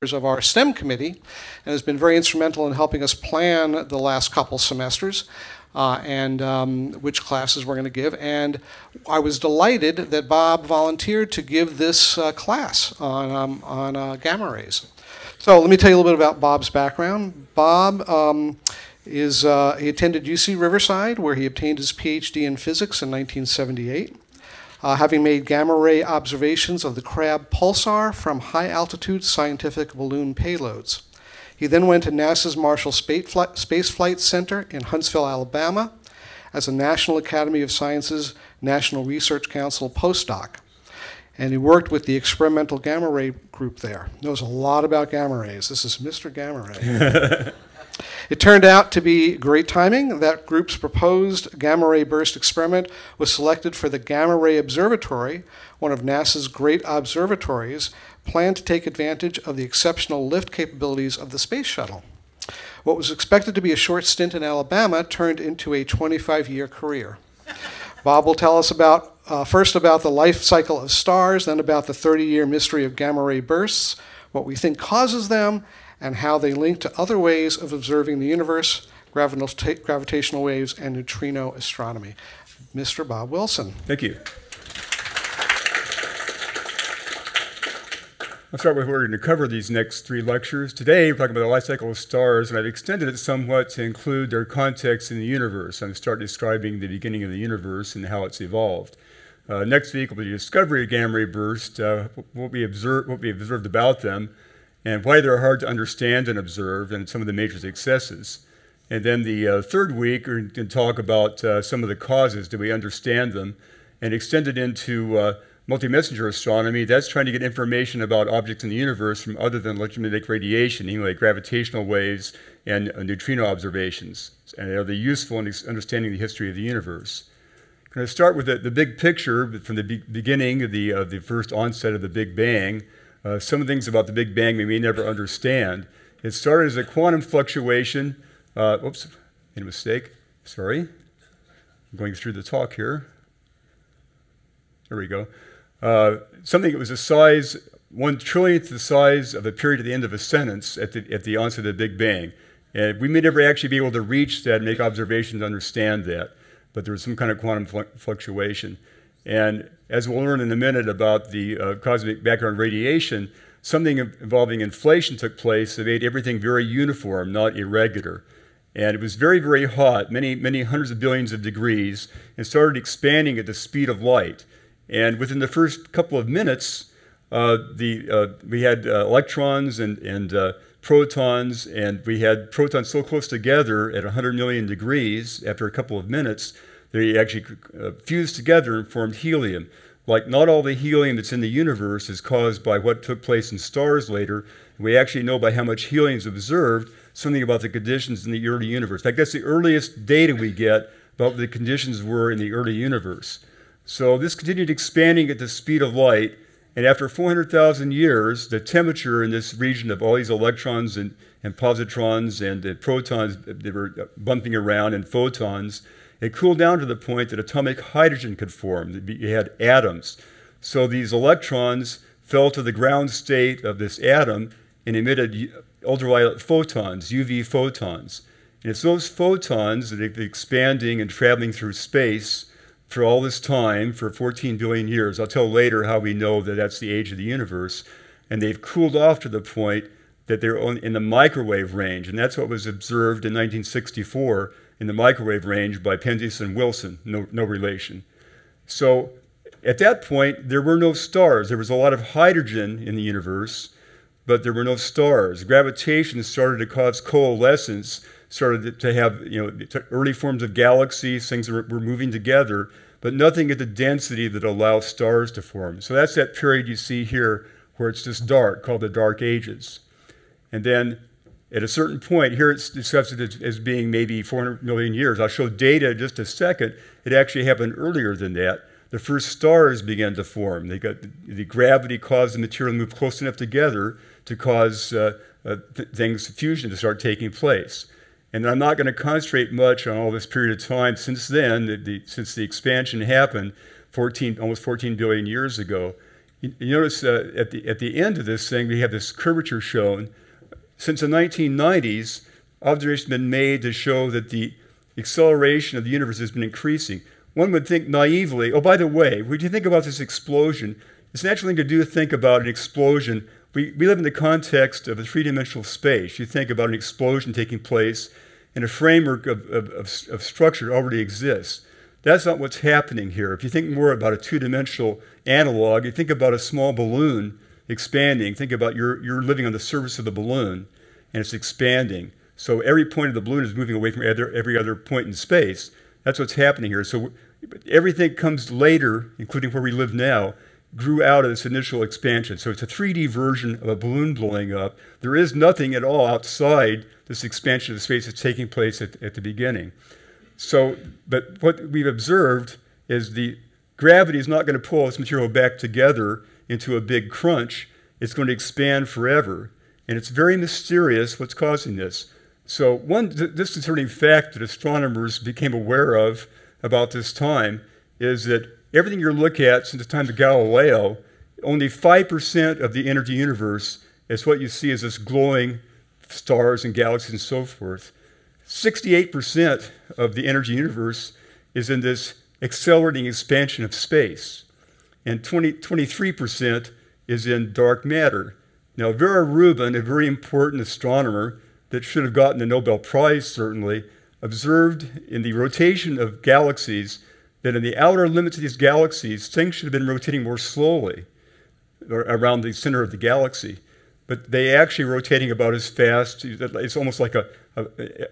of our STEM committee and has been very instrumental in helping us plan the last couple semesters and which classes we're going to give. And I was delighted that Bob volunteered to give this class on gamma rays. So let me tell you a little bit about Bob's background. Bob he attended UC Riverside, where he obtained his PhD in physics in 1978. Having made gamma ray observations of the Crab pulsar from high-altitude scientific balloon payloads. He then went to NASA's Marshall Space Flight Center in Huntsville, Alabama, as a National Academy of Sciences National Research Council postdoc. And he worked with the experimental gamma ray group there. Knows a lot about gamma rays. This is Mr. Gamma Ray. It turned out to be great timing. That group's proposed gamma ray burst experiment was selected for the Gamma Ray Observatory, one of NASA's great observatories, planned to take advantage of the exceptional lift capabilities of the space shuttle. What was expected to be a short stint in Alabama turned into a 25-year career. Bob will tell us first about the life cycle of stars, then about the 30-year mystery of gamma ray bursts, what we think causes them, and how they link to other ways of observing the universe, gravitational waves, and neutrino astronomy. Mr. Bob Wilson. Thank you. I'll start with where we're going to cover these next three lectures. Today, we're talking about the life cycle of stars, and I've extended it somewhat to include their context in the universe. I'm starting describing the beginning of the universe and how it's evolved. Next week will be the discovery of gamma ray bursts, what we observed about them, and why they're hard to understand and observe, and some of the major successes. And then the third week, we're going to talk about some of the causes. Do we understand them? And extend it into multi-messenger astronomy. That's trying to get information about objects in the universe from other than electromagnetic radiation, like gravitational waves and neutrino observations. And are they useful in understanding the history of the universe? I'm going to start with the big picture from the beginning of the first onset of the Big Bang. Some of the things about the Big Bang we may never understand. It started as a quantum fluctuation. Oops, made a mistake. Sorry. I'm going through the talk here. There we go. Something that was the size, 1/trillionth the size of a period at the end of a sentence at the onset of the Big Bang. And we may never actually be able to reach that and make observations to understand that. But there was some kind of quantum fluctuation. And as we'll learn in a minute about the cosmic background radiation, something involving inflation took place that made everything very uniform, not irregular. And it was very, very hot, many hundreds of billions of degrees, and started expanding at the speed of light. And within the first couple of minutes, we had electrons and protons, and we had protons so close together at 100 million degrees after a couple of minutes, they actually fused together and formed helium. Like, not all the helium that's in the universe is caused by what took place in stars later. We actually know by how much helium is observed something about the conditions in the early universe. In fact, that's the earliest data we get about what the conditions were in the early universe. So this continued expanding at the speed of light, and after 400,000 years, the temperature in this region of all these electrons and positrons and protons that were bumping around and photons, it cooled down to the point that atomic hydrogen could form. You had atoms. So these electrons fell to the ground state of this atom and emitted ultraviolet photons, UV photons. And it's those photons that have been expanding and traveling through space for all this time, for 14 billion years. I'll tell later how we know that that's the age of the universe. And they've cooled off to the point that they're in the microwave range. And that's what was observed in 1964 in the microwave range by Penzias and Wilson, no relation. So at that point, there were no stars. There was a lot of hydrogen in the universe, but there were no stars. Gravitation started to cause coalescence, started to have early forms of galaxies, things that were moving together, but nothing at the density that allows stars to form. So that's that period you see here where it's just dark, called the Dark Ages. And then at a certain point, here it's discussed as being maybe 400 million years. I'll show data in just a second. It actually happened earlier than that. The first stars began to form. The gravity caused the material to move close enough together to cause fusion to start taking place. And I'm not going to concentrate much on all this period of time since then, since the expansion happened almost 14 billion years ago. You notice at the end of this thing, we have this curvature shown. Since the 1990s, observations have been made to show that the acceleration of the universe has been increasing. One would think naively, oh, by the way, when you think about this explosion, it's a natural thing to do to think about an explosion. We live in the context of a three-dimensional space. You think about an explosion taking place in a framework of structure that already exists. That's not what's happening here. If you think more about a two-dimensional analog, you think about a small balloon expanding. Think about you're living on the surface of the balloon, and it's expanding. So every point of the balloon is moving away from every other point in space. That's what's happening here. So everything comes later, including where we live now, grew out of this initial expansion. So it's a 3D version of a balloon blowing up. There is nothing at all outside this expansion of space that's taking place at the beginning. So, but what we've observed is the gravity is not going to pull this material back together into a big crunch. It's going to expand forever. And it's very mysterious what's causing this. So one disconcerting fact that astronomers became aware of about this time is that everything you look at since the time of Galileo, only 5% of the energy universe is what you see as this glowing stars and galaxies and so forth. 68% of the energy universe is in this accelerating expansion of space, and 23% is in dark matter. Now, Vera Rubin, a very important astronomer that should have gotten the Nobel Prize certainly, observed in the rotation of galaxies that in the outer limits of these galaxies, things should have been rotating more slowly around the center of the galaxy. But they actually rotating about as fast. It's almost like a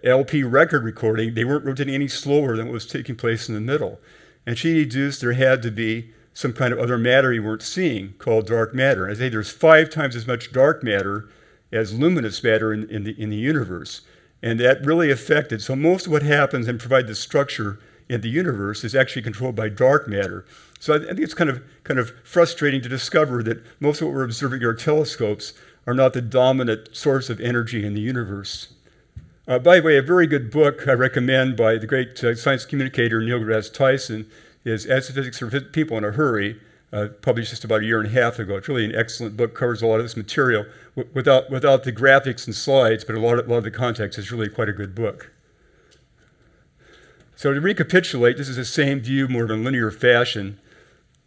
LP record recording. They weren't rotating any slower than what was taking place in the middle. And she deduced there had to be some kind of other matter you weren't seeing called dark matter. And I say there's 5 times as much dark matter as luminous matter in the universe. And that really affected. So most of what happens and provide the structure in the universe is actually controlled by dark matter. So I think it's kind of frustrating to discover that most of what we're observing in our telescopes are not the dominant source of energy in the universe. By the way, a very good book I recommend by the great science communicator Neil deGrasse Tyson is Astrophysics for People in a Hurry, published just about a year and a half ago. It's really an excellent book, covers a lot of this material without the graphics and slides, but a lot of the context. Is really quite a good book. So to recapitulate, this is the same view more in a linear fashion.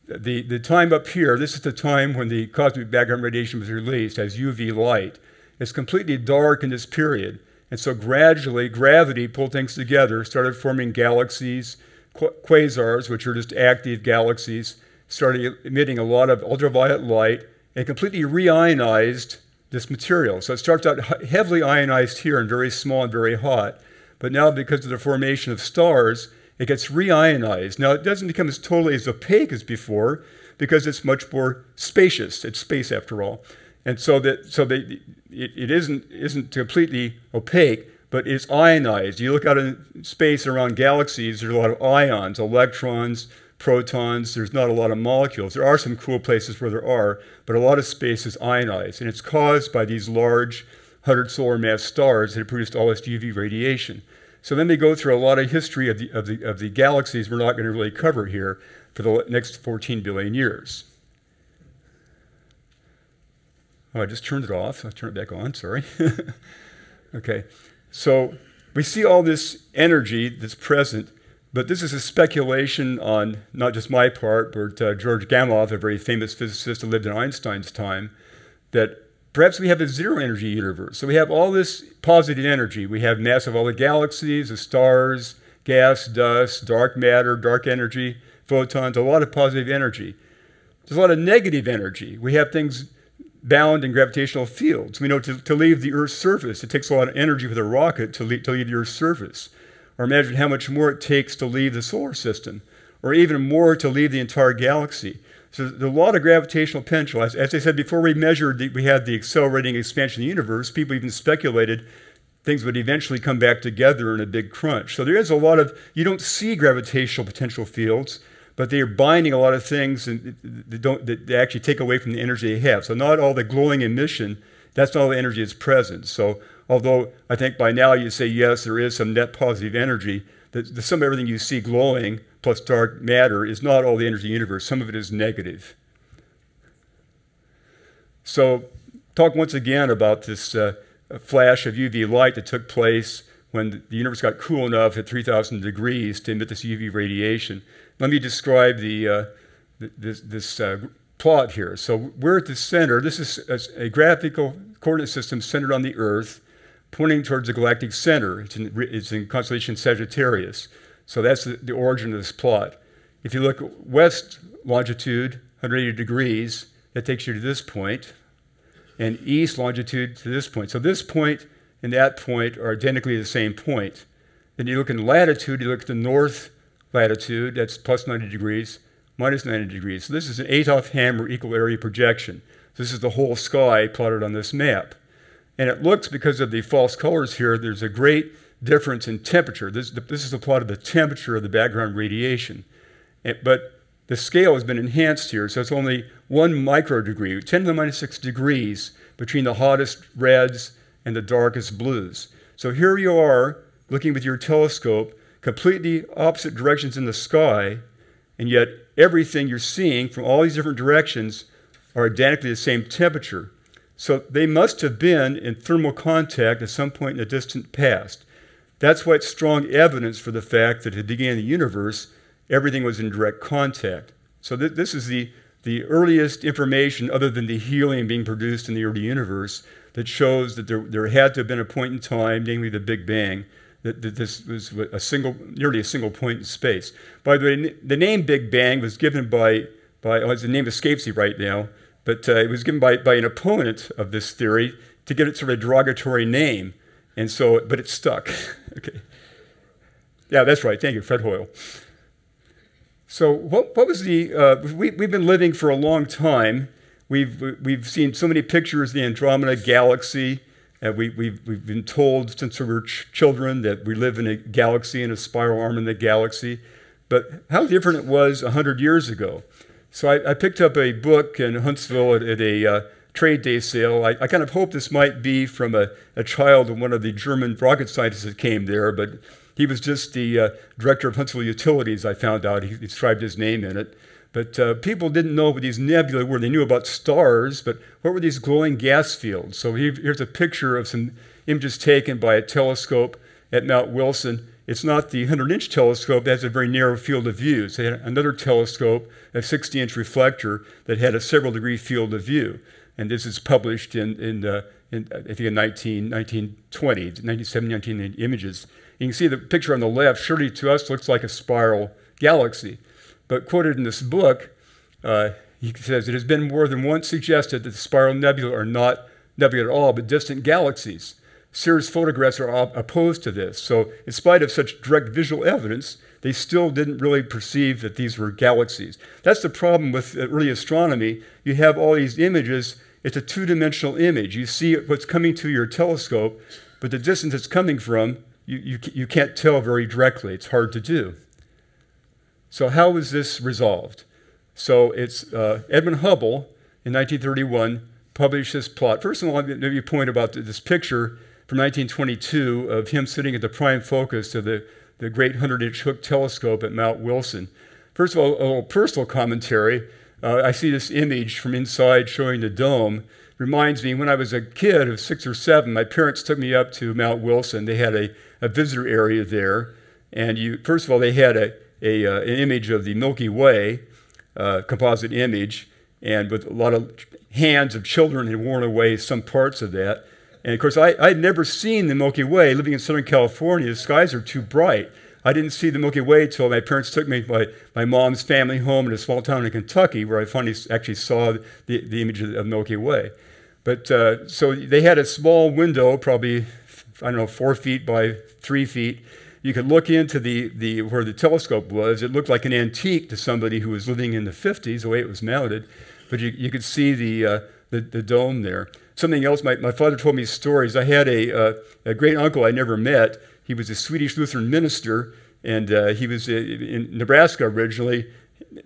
The time up here, this is the time when the cosmic background radiation was released as UV light. It's completely dark in this period. And so gradually, gravity pulled things together, started forming galaxies, quasars, which are just active galaxies, started emitting a lot of ultraviolet light, and completely reionized this material. So it starts out heavily ionized here and very small and very hot. But now, because of the formation of stars, it gets reionized. Now, it doesn't become as totally as opaque as before because it's much more spacious. It's space, after all. And it isn't completely opaque, but it's ionized. You look out in space around galaxies, there's a lot of ions, electrons, protons. There's not a lot of molecules. There are some cool places where there are, but a lot of space is ionized. And it's caused by these large 100 solar mass stars that have produced all this UV radiation. So then they go through a lot of history of the galaxies we're not going to really cover here for the next 14 billion years. Oh, I just turned it off. I'll turn it back on, sorry. Okay, so we see all this energy that's present, but this is a speculation on not just my part, but George Gamow, a very famous physicist who lived in Einstein's time, that perhaps we have a zero energy universe. So we have all this positive energy. We have mass of all the galaxies, the stars, gas, dust, dark matter, dark energy, photons, a lot of positive energy. There's a lot of negative energy. We have things bound in gravitational fields. We know to leave the Earth's surface, it takes a lot of energy for the rocket to leave the Earth's surface. Or imagine how much more it takes to leave the solar system, or even more to leave the entire galaxy. So there's a lot of gravitational potential. As I said, before we measured, we had the accelerating expansion of the universe, people even speculated things would eventually come back together in a big crunch. So there is a lot of, you don't see gravitational potential fields, but they are binding a lot of things and they actually take away from the energy they have. So not all the glowing emission, that's not all the energy that's present. So although I think by now you say, yes, there is some net positive energy, the sum of everything you see glowing plus dark matter is not all the energy in the universe. Some of it is negative. So talk once again about this flash of UV light that took place when the universe got cool enough at 3,000 degrees to emit this UV radiation. Let me describe this plot here. So we're at the center. This is a graphical coordinate system centered on the Earth, pointing towards the galactic center. It's in constellation Sagittarius. So that's the origin of this plot. If you look west longitude, 180 degrees, that takes you to this point, and east longitude to this point. So this point and that point are identically the same point. Then you look in latitude, you look at the north latitude, that's plus 90 degrees, minus 90 degrees. So this is an 8-off-Hammer equal area projection. This is the whole sky plotted on this map. And it looks, because of the false colors here, there's a great difference in temperature. This is the plot of the temperature of the background radiation. But the scale has been enhanced here, so it's only 1 microdegree, 10 to the minus 6 degrees between the hottest reds and the darkest blues. So here you are, looking with your telescope, completely opposite directions in the sky, and yet everything you're seeing from all these different directions are identically the same temperature. So they must have been in thermal contact at some point in the distant past. That's why it's strong evidence for the fact that at the beginning of the universe, everything was in direct contact. So this is the earliest information, other than the helium being produced in the early universe, that shows that there had to have been a point in time, namely the Big Bang, that this was nearly a single point in space. By the way, the name Big Bang was given by the name escapes me right now, but it was given by an opponent of this theory to give it sort of a derogatory name, but it stuck. Okay. Yeah, that's right. Thank you, Fred Hoyle. So what was we've been living for a long time. We've seen so many pictures of the Andromeda Galaxy. We've been told since we were children that we live in a galaxy and a spiral arm in the galaxy. But how different it was 100 years ago. So I picked up a book in Huntsville at a trade day sale. I kind of hoped this might be from a child of one of the German rocket scientists that came there, but he was just the director of Huntsville Utilities, I found out. He inscribed his name in it. But people didn't know what these nebulae were. They knew about stars, but what were these glowing gas fields? So here's a picture of some images taken by a telescope at Mount Wilson. It's not the 100-inch telescope. That has a very narrow field of view. So they had another telescope, a 60-inch reflector, that had a several-degree field of view. And this is published in I think in 1920, 1919 images. You can see the picture on the left, surely to us looks like a spiral galaxy. But quoted in this book, he says, it has been more than once suggested that the spiral nebulae are not nebulae at all, but distant galaxies. Sears photographs are opposed to this. So in spite of such direct visual evidence, they still didn't really perceive that these were galaxies. That's the problem with early astronomy. You have all these images. It's a two-dimensional image. You see what's coming to your telescope, but the distance it's coming from, you can't tell very directly. It's hard to do. So how was this resolved? So it's Edwin Hubble in 1931 published this plot. First of all, let me point about this picture from 1922 of him sitting at the prime focus of the great 100-inch Hooke telescope at Mount Wilson. First of all, a little personal commentary. I see this image from inside showing the dome. Reminds me, when I was a kid of 6 or 7, my parents took me up to Mount Wilson. They had a visitor area there. And first of all, they had an image of the Milky Way, composite image, and with a lot of hands of children had worn away some parts of that. And of course, I'd never seen the Milky Way. Living in Southern California, the skies are too bright. I didn't see the Milky Way until my parents took me to my mom's family home in a small town in Kentucky, where I finally actually saw the image of Milky Way. But so they had a small window, probably, 4 feet by 3 feet. You could look into where the telescope was. It looked like an antique to somebody who was living in the 50s, the way it was mounted. But you could see the dome there. Something else, my father told me stories. I had a great uncle I never met. He was a Swedish Lutheran minister, and he was in Nebraska originally,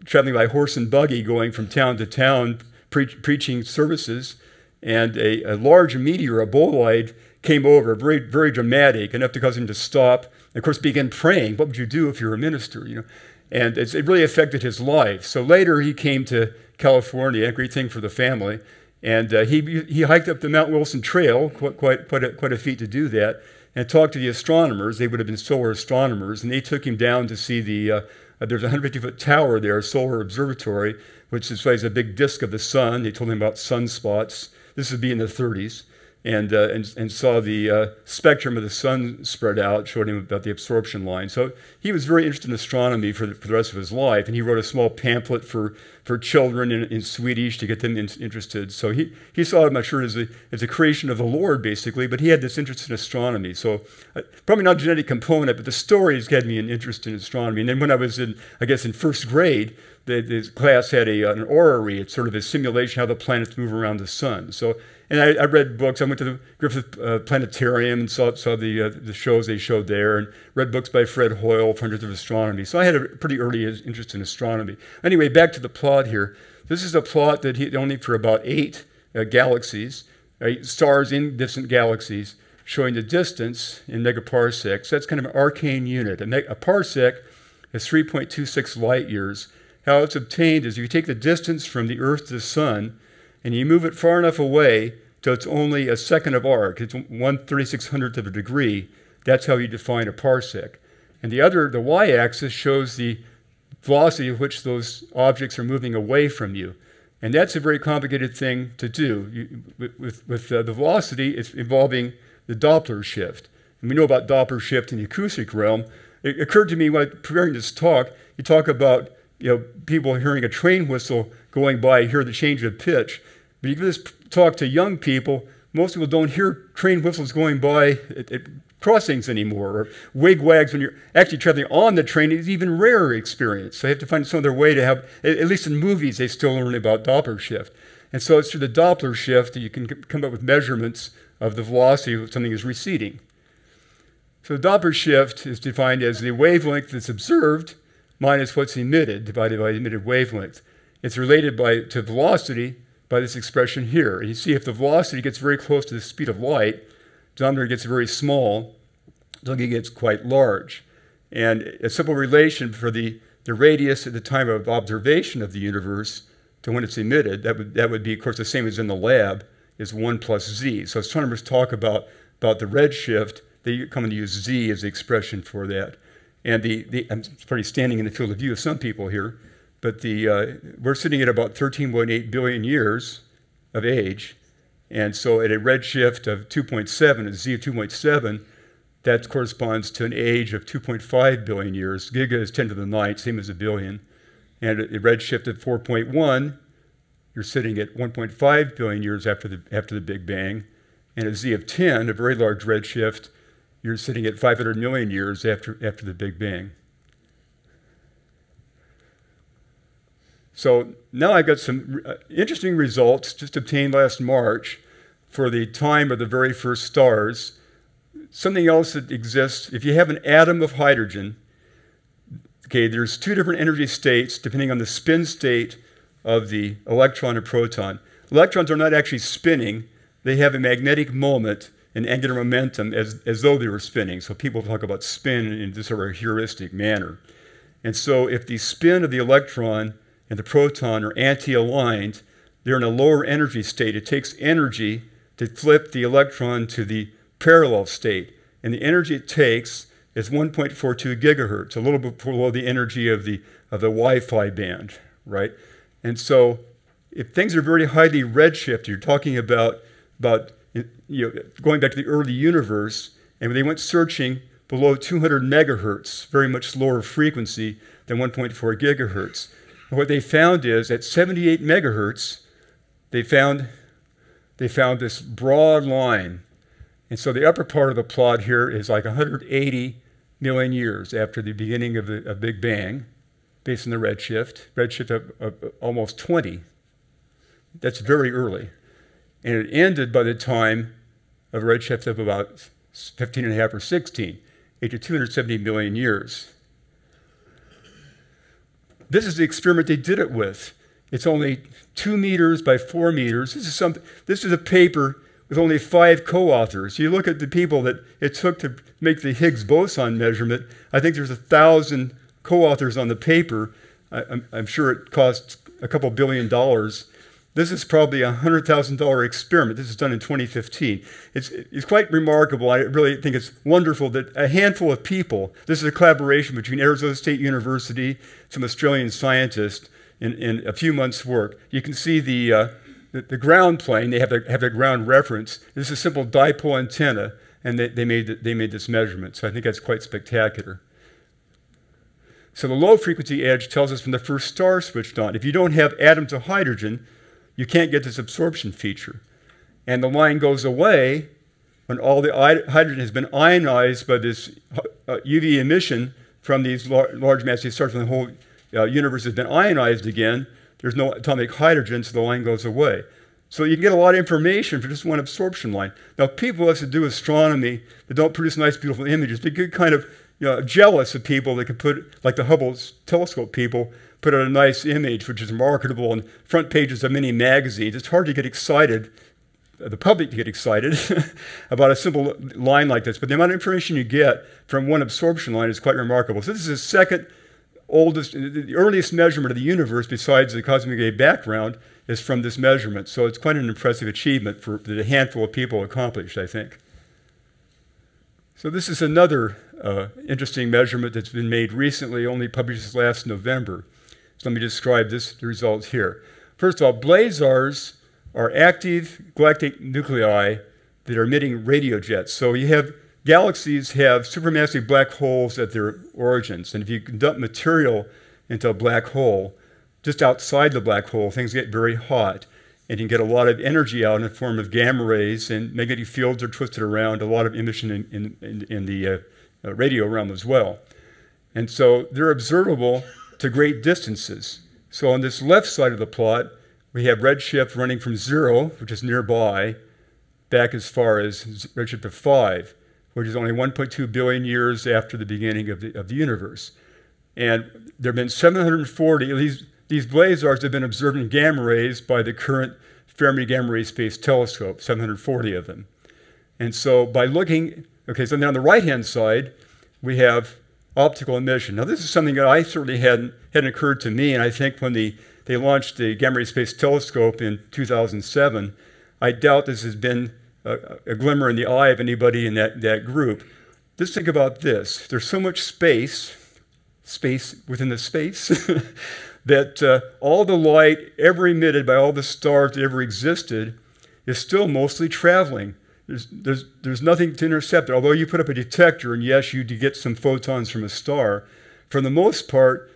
traveling by horse and buggy, going from town to town, preaching services. And a large meteor, a bolide, came over, very, very dramatic, enough to cause him to stop. And of course, began praying. What would you do if you were a minister? And it really affected his life. So later, he came to California, a great thing for the family. And he hiked up the Mount Wilson Trail, quite a feat to do that, and talked to the astronomers. They would have been solar astronomers, and they took him down to see there's a 150-foot tower there, a solar observatory, which displays a big disk of the sun. They told him about sunspots. This would be in the 30s. And saw the spectrum of the sun spread out, showed him about the absorption line. So he was very interested in astronomy for the rest of his life, and he wrote a small pamphlet for children in Swedish to get them interested. So he saw it, I'm sure, as a creation of the Lord, basically, but he had this interest in astronomy. So probably not a genetic component, but the stories had me an interest in astronomy. And then when I was in first grade, the class had an orrery. It's sort of a simulation how the planets move around the sun. And I read books. I went to the Griffith Planetarium and saw the shows they showed there, and read books by Fred Hoyle, Hundreds of Astronomy. So I had a pretty early interest in astronomy. Anyway, back to the plot here. This is a plot that he only for about 8 galaxies, stars in distant galaxies, showing the distance in megaparsecs. That's kind of an arcane unit. A parsec is 3.26 light years. How it's obtained is you take the distance from the Earth to the sun, and you move it far enough away till it's only a second of arc. It's 1/3600th of a degree. That's how you define a parsec. And the y-axis shows the velocity at which those objects are moving away from you. And that's a very complicated thing to do. With the velocity, it's involving the Doppler shift. And we know about Doppler shift in the acoustic realm. It occurred to me while preparing this talk, you talk about people hearing a train whistle going by, hear the change of pitch. But you give this talk to young people, most people don't hear train whistles going by at crossings anymore, or wig wags when you're actually traveling on the train is even rarer experience. So they have to find some other way to have, at least in movies, they still learn about Doppler shift. And so it's through the Doppler shift that you can come up with measurements of the velocity of something is receding. So the Doppler shift is defined as the wavelength that's observed minus what's emitted divided by the emitted wavelength. It's related to velocity by this expression here. And you see if the velocity gets very close to the speed of light, the denominator gets very small, the denominator gets quite large. And a simple relation for the radius at the time of observation of the universe to when it's emitted, that would be, of course, the same as in the lab, is 1 plus z. So astronomers talk about the redshift, they come and use z as the expression for that. And I'm probably standing in the field of view of some people here, but we're sitting at about 13.8 billion years of age. And so at a redshift of 2.7, a z of 2.7, that corresponds to an age of 2.5 billion years. Giga is 10 to the 9th, same as a billion. And at a redshift of 4.1, you're sitting at 1.5 billion years after the Big Bang. And at z of 10, a very large redshift, you're sitting at 500 million years after the Big Bang. So now I've got some interesting results just obtained last March for the time of the very first stars. Something else that exists, if you have an atom of hydrogen, okay, there's 2 different energy states depending on the spin state of the electron and proton. Electrons are not actually spinning, they have a magnetic moment and angular momentum as though they were spinning. So people talk about spin in this sort of heuristic manner. And so if the spin of the electron and the proton are anti-aligned, they're in a lower energy state. It takes energy to flip the electron to the parallel state. And the energy it takes is 1.42 gigahertz, a little bit below the energy of the Wi-Fi band, right? And so if things are very highly redshifted, you're talking about going back to the early universe, and when they went searching below 200 megahertz, very much lower frequency than 1.4 gigahertz. And what they found is at 78 megahertz, they found this broad line. And so the upper part of the plot here is like 180 million years after the beginning of the Big Bang, based on the redshift of almost 20. That's very early. And it ended by the time of a redshift of about 15.5 or 16, after 270 million years. This is the experiment they did it with. It's only 2 meters by 4 meters. This is a paper with only 5 co-authors. You look at the people that it took to make the Higgs boson measurement. I think there's 1,000 co-authors on the paper. I'm sure it cost a couple $1 billion. This is probably a $100,000 experiment. This is done in 2015. It's quite remarkable. I really think it's wonderful that a handful of people, this is a collaboration between Arizona State University, some Australian scientists, in a few months' work. You can see the ground plane. They have the ground reference. This is a simple dipole antenna, and they made this measurement. So I think that's quite spectacular. So the low frequency edge tells us when the first star switched on. If you don't have atoms of hydrogen, you can't get this absorption feature. And the line goes away when all the hydrogen has been ionized by this UV emission from these large massive stars. When the whole universe has been ionized again, there's no atomic hydrogen, so the line goes away. So you can get a lot of information for just one absorption line. Now, people who have to do astronomy that don't produce nice, beautiful images, they get kind of jealous of people that can put, like the Hubble telescope people, put out a nice image, which is marketable on front pages of many magazines. It's hard to get excited, the public to get excited, about a simple line like this. But the amount of information you get from one absorption line is quite remarkable. So this is the second oldest, the earliest measurement of the universe besides the cosmic ray background is from this measurement. So it's quite an impressive achievement for the handful of people accomplished, I think. So this is another interesting measurement that's been made recently, only published last November. So let me describe the results here. First of all, blazars are active galactic nuclei that are emitting radio jets. So you have galaxies have supermassive black holes at their origins. And if you dump material into a black hole, just outside the black hole, things get very hot. And you can get a lot of energy out in the form of gamma rays, and magnetic fields are twisted around, a lot of emission in the radio realm as well. And so they're observable to great distances. So on this left side of the plot, we have redshift running from 0, which is nearby, back as far as redshift of 5, which is only 1.2 billion years after the beginning of the universe. And there have been 740, these blazars have been observed in gamma rays by the current Fermi Gamma Ray Space Telescope, 740 of them. And so by looking, okay, so then on the right-hand side, we have optical emission. Now this is something that I certainly hadn't occurred to me, and I think when they launched the Gamma Ray Space Telescope in 2007, I doubt this has been a glimmer in the eye of anybody in that group. Just think about this. There's so much space within the space, that all the light ever emitted by all the stars that ever existed is still mostly traveling. There's nothing to intercept it. Although you put up a detector, and yes, you do get some photons from a star, for the most part,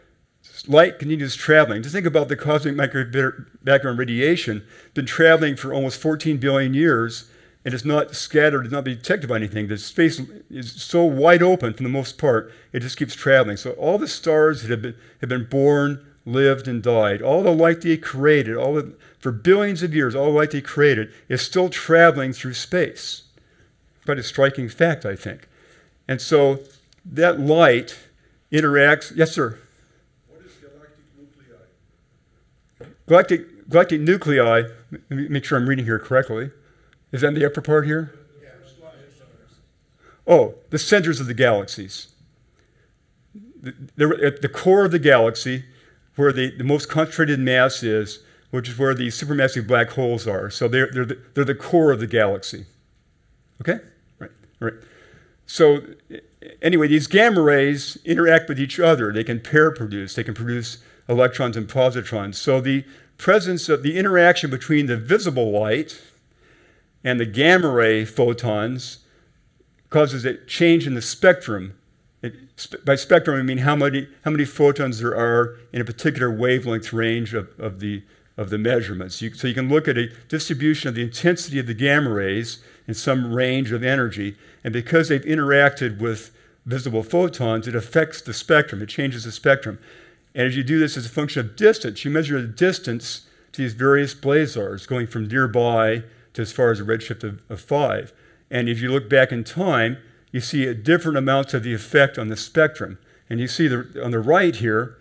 light continues traveling. Just think about the cosmic background radiation, been traveling for almost 14 billion years, and it's not scattered, it's not being detected by anything. The space is so wide open for the most part, it just keeps traveling. So all the stars that have been born, lived, and died, all the light they created, for billions of years, all the light they created is still traveling through space. Quite a striking fact, I think. And so that light interacts. Yes, sir? What is galactic nuclei? Galactic nuclei, let me make sure I'm reading here correctly. Is that in the upper part here? Yeah. Oh, the centers of the galaxies. They're at the core of the galaxy, where the most concentrated mass is, which is where the supermassive black holes are. So they're the core of the galaxy. Okay? Right. So anyway, these gamma rays interact with each other. They can pair produce. They can produce electrons and positrons. So the presence of the interaction between the visible light and the gamma ray photons causes a change in the spectrum. By spectrum, I mean how many photons there are in a particular wavelength range of the measurements. So you can look at a distribution of the intensity of the gamma rays in some range of energy, and because they've interacted with visible photons, it affects the spectrum. It changes the spectrum. And as you do this as a function of distance, you measure the distance to these various blazars, going from nearby to as far as a redshift of 5. And if you look back in time, you see different amounts of the effect on the spectrum. And you see on the right here,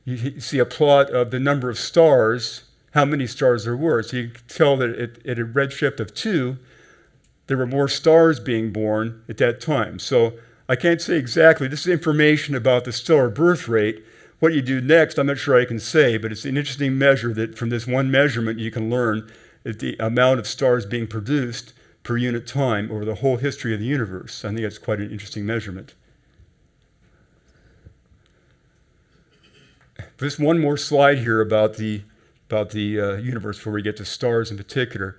you see a plot of the number of stars, how many stars there were. So you can tell that at a redshift of 2, there were more stars being born at that time. So I can't say exactly. This is information about the stellar birth rate. What you do next, I'm not sure I can say, but it's an interesting measure that from this one measurement you can learn that the amount of stars being produced per unit time over the whole history of the universe. I think that's quite an interesting measurement. Just one more slide here about the universe before we get to stars in particular.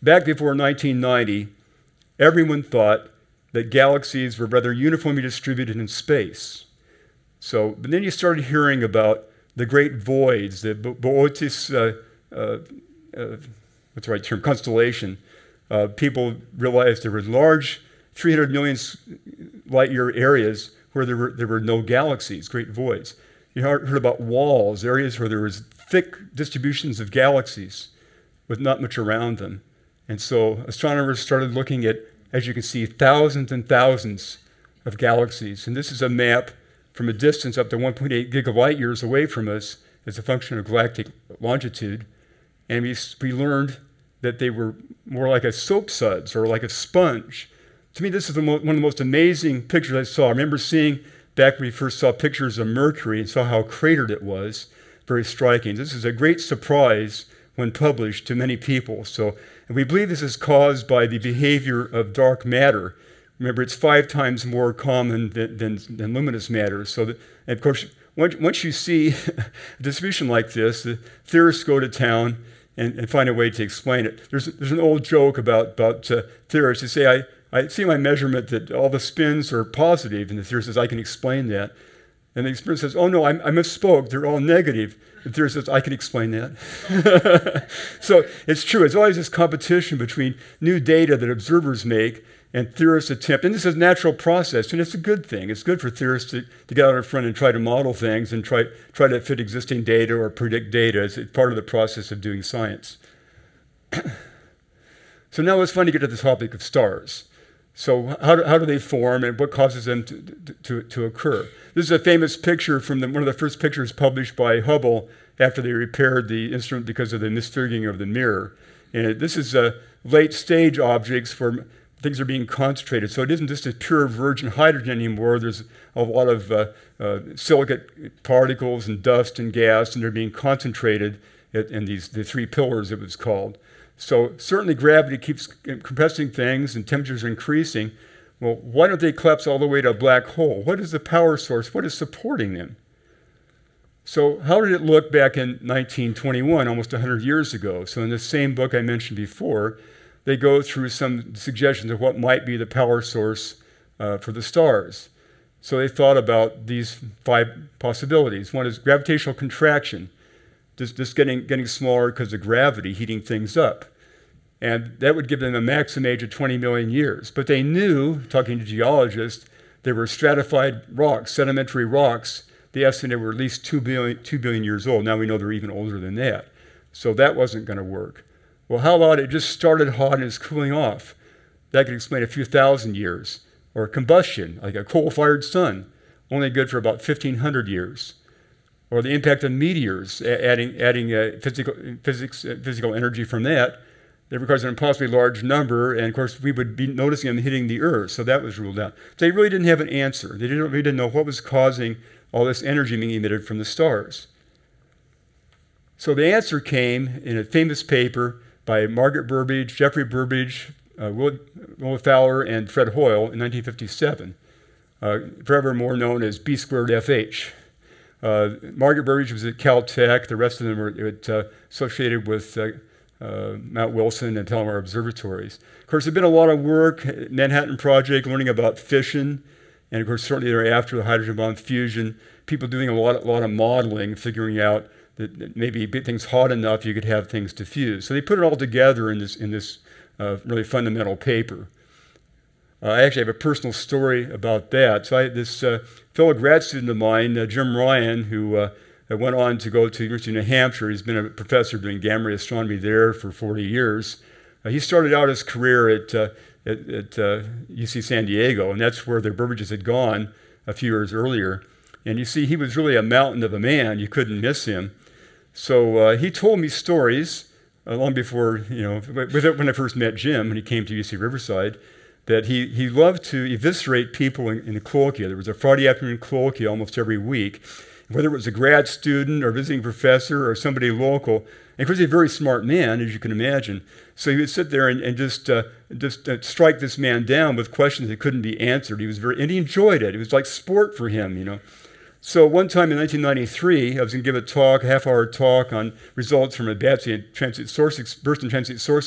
Back before 1990, everyone thought that galaxies were rather uniformly distributed in space. But then you started hearing about the great voids, the Boötis, what's the right term, constellation. People realized there were large 300 million light-year areas where there were no galaxies, great voids. You heard about walls, areas where there was thick distributions of galaxies with not much around them. And so astronomers started looking at, as you can see, thousands and thousands of galaxies. And this is a map from a distance up to 1.8 gigalight years away from us as a function of galactic longitude. And we learned that they were more like a soap suds or like a sponge. To me, this is one of the most amazing pictures I saw. I remember seeing back when we first saw pictures of Mercury and saw how cratered it was. Very striking. This is a great surprise when published to many people. And we believe this is caused by the behavior of dark matter. Remember, it's 5 times more common than luminous matter. And of course, once you see a distribution like this, the theorists go to town and find a way to explain it. There's an old joke about theorists. They say, I see my measurement that all the spins are positive, and the theorist says, I can explain that. And the experiment says, oh no, I misspoke, they're all negative. The theorist says, I can explain that. So it's true, it's always this competition between new data that observers make and theorists attempt, and this is a natural process, and it's a good thing. It's good for theorists to get out in front and try to model things and try to fit existing data or predict data. It's part of the process of doing science. So now it's fun to get to the topic of stars. So how do they form and what causes them to occur? This is a famous picture from one of the first pictures published by Hubble after they repaired the instrument because of the misfiguring of the mirror. And this is late stage objects where things are being concentrated. So it isn't just a pure virgin hydrogen anymore. There's a lot of silicate particles and dust and gas, and they're being concentrated in the 3 pillars, it was called. So certainly gravity keeps compressing things and temperatures are increasing. Well, why don't they collapse all the way to a black hole? What is the power source? What is supporting them? So how did it look back in 1921, almost 100 years ago? So in the same book I mentioned before, they go through some suggestions of what might be the power source for the stars. So they thought about these 5 possibilities. One is gravitational contraction. Just getting smaller because of gravity, heating things up. And that would give them a maximum age of 20 million years. But they knew, talking to geologists, there were stratified rocks, sedimentary rocks. They estimated were at least 2 billion years old. Now we know they're even older than that. So that wasn't going to work. Well, how about it just started hot and is cooling off? That could explain a few thousand years. Or combustion, like a coal-fired sun, only good for about 1,500 years. Or the impact of meteors, adding physical energy from that. That requires an impossibly large number, and of course we would be noticing them hitting the Earth, so that was ruled out. So they really didn't have an answer. They really didn't know what was causing all this energy being emitted from the stars. So the answer came in a famous paper by Margaret Burbidge, Geoffrey Burbidge, Will Fowler, and Fred Hoyle in 1957, forever more known as B squared FH. Margaret Burbidge was at Caltech. The rest of them were associated with Mount Wilson and Palomar observatories. Of course, there's been a lot of work, Manhattan Project, learning about fission, and of course, certainly thereafter, the hydrogen bomb fusion. People doing a lot of modeling, figuring out that maybe things hot enough, you could have things diffuse. So they put it all together in this really fundamental paper. I actually have a personal story about that. So this fellow grad student of mine, Jim Ryan, who went on to go to the University of New Hampshire. He's been a professor doing gamma ray astronomy there for 40 years. He started out his career at UC San Diego, and that's where the Burbidges had gone a few years earlier. And you see, he was really a mountain of a man. You couldn't miss him. So he told me stories long before, when I first met Jim, when he came to UC Riverside, that he loved to eviscerate people in the colloquia. There was a Friday afternoon colloquia almost every week. whether it was a grad student or visiting professor or somebody local. And of course, he's a very smart man, as you can imagine. So he would sit there and just strike this man down with questions that couldn't be answered. And he enjoyed it. It was like sport for him, you know. So one time in 1993, I was going to give a half-hour talk on results from a burst and transient source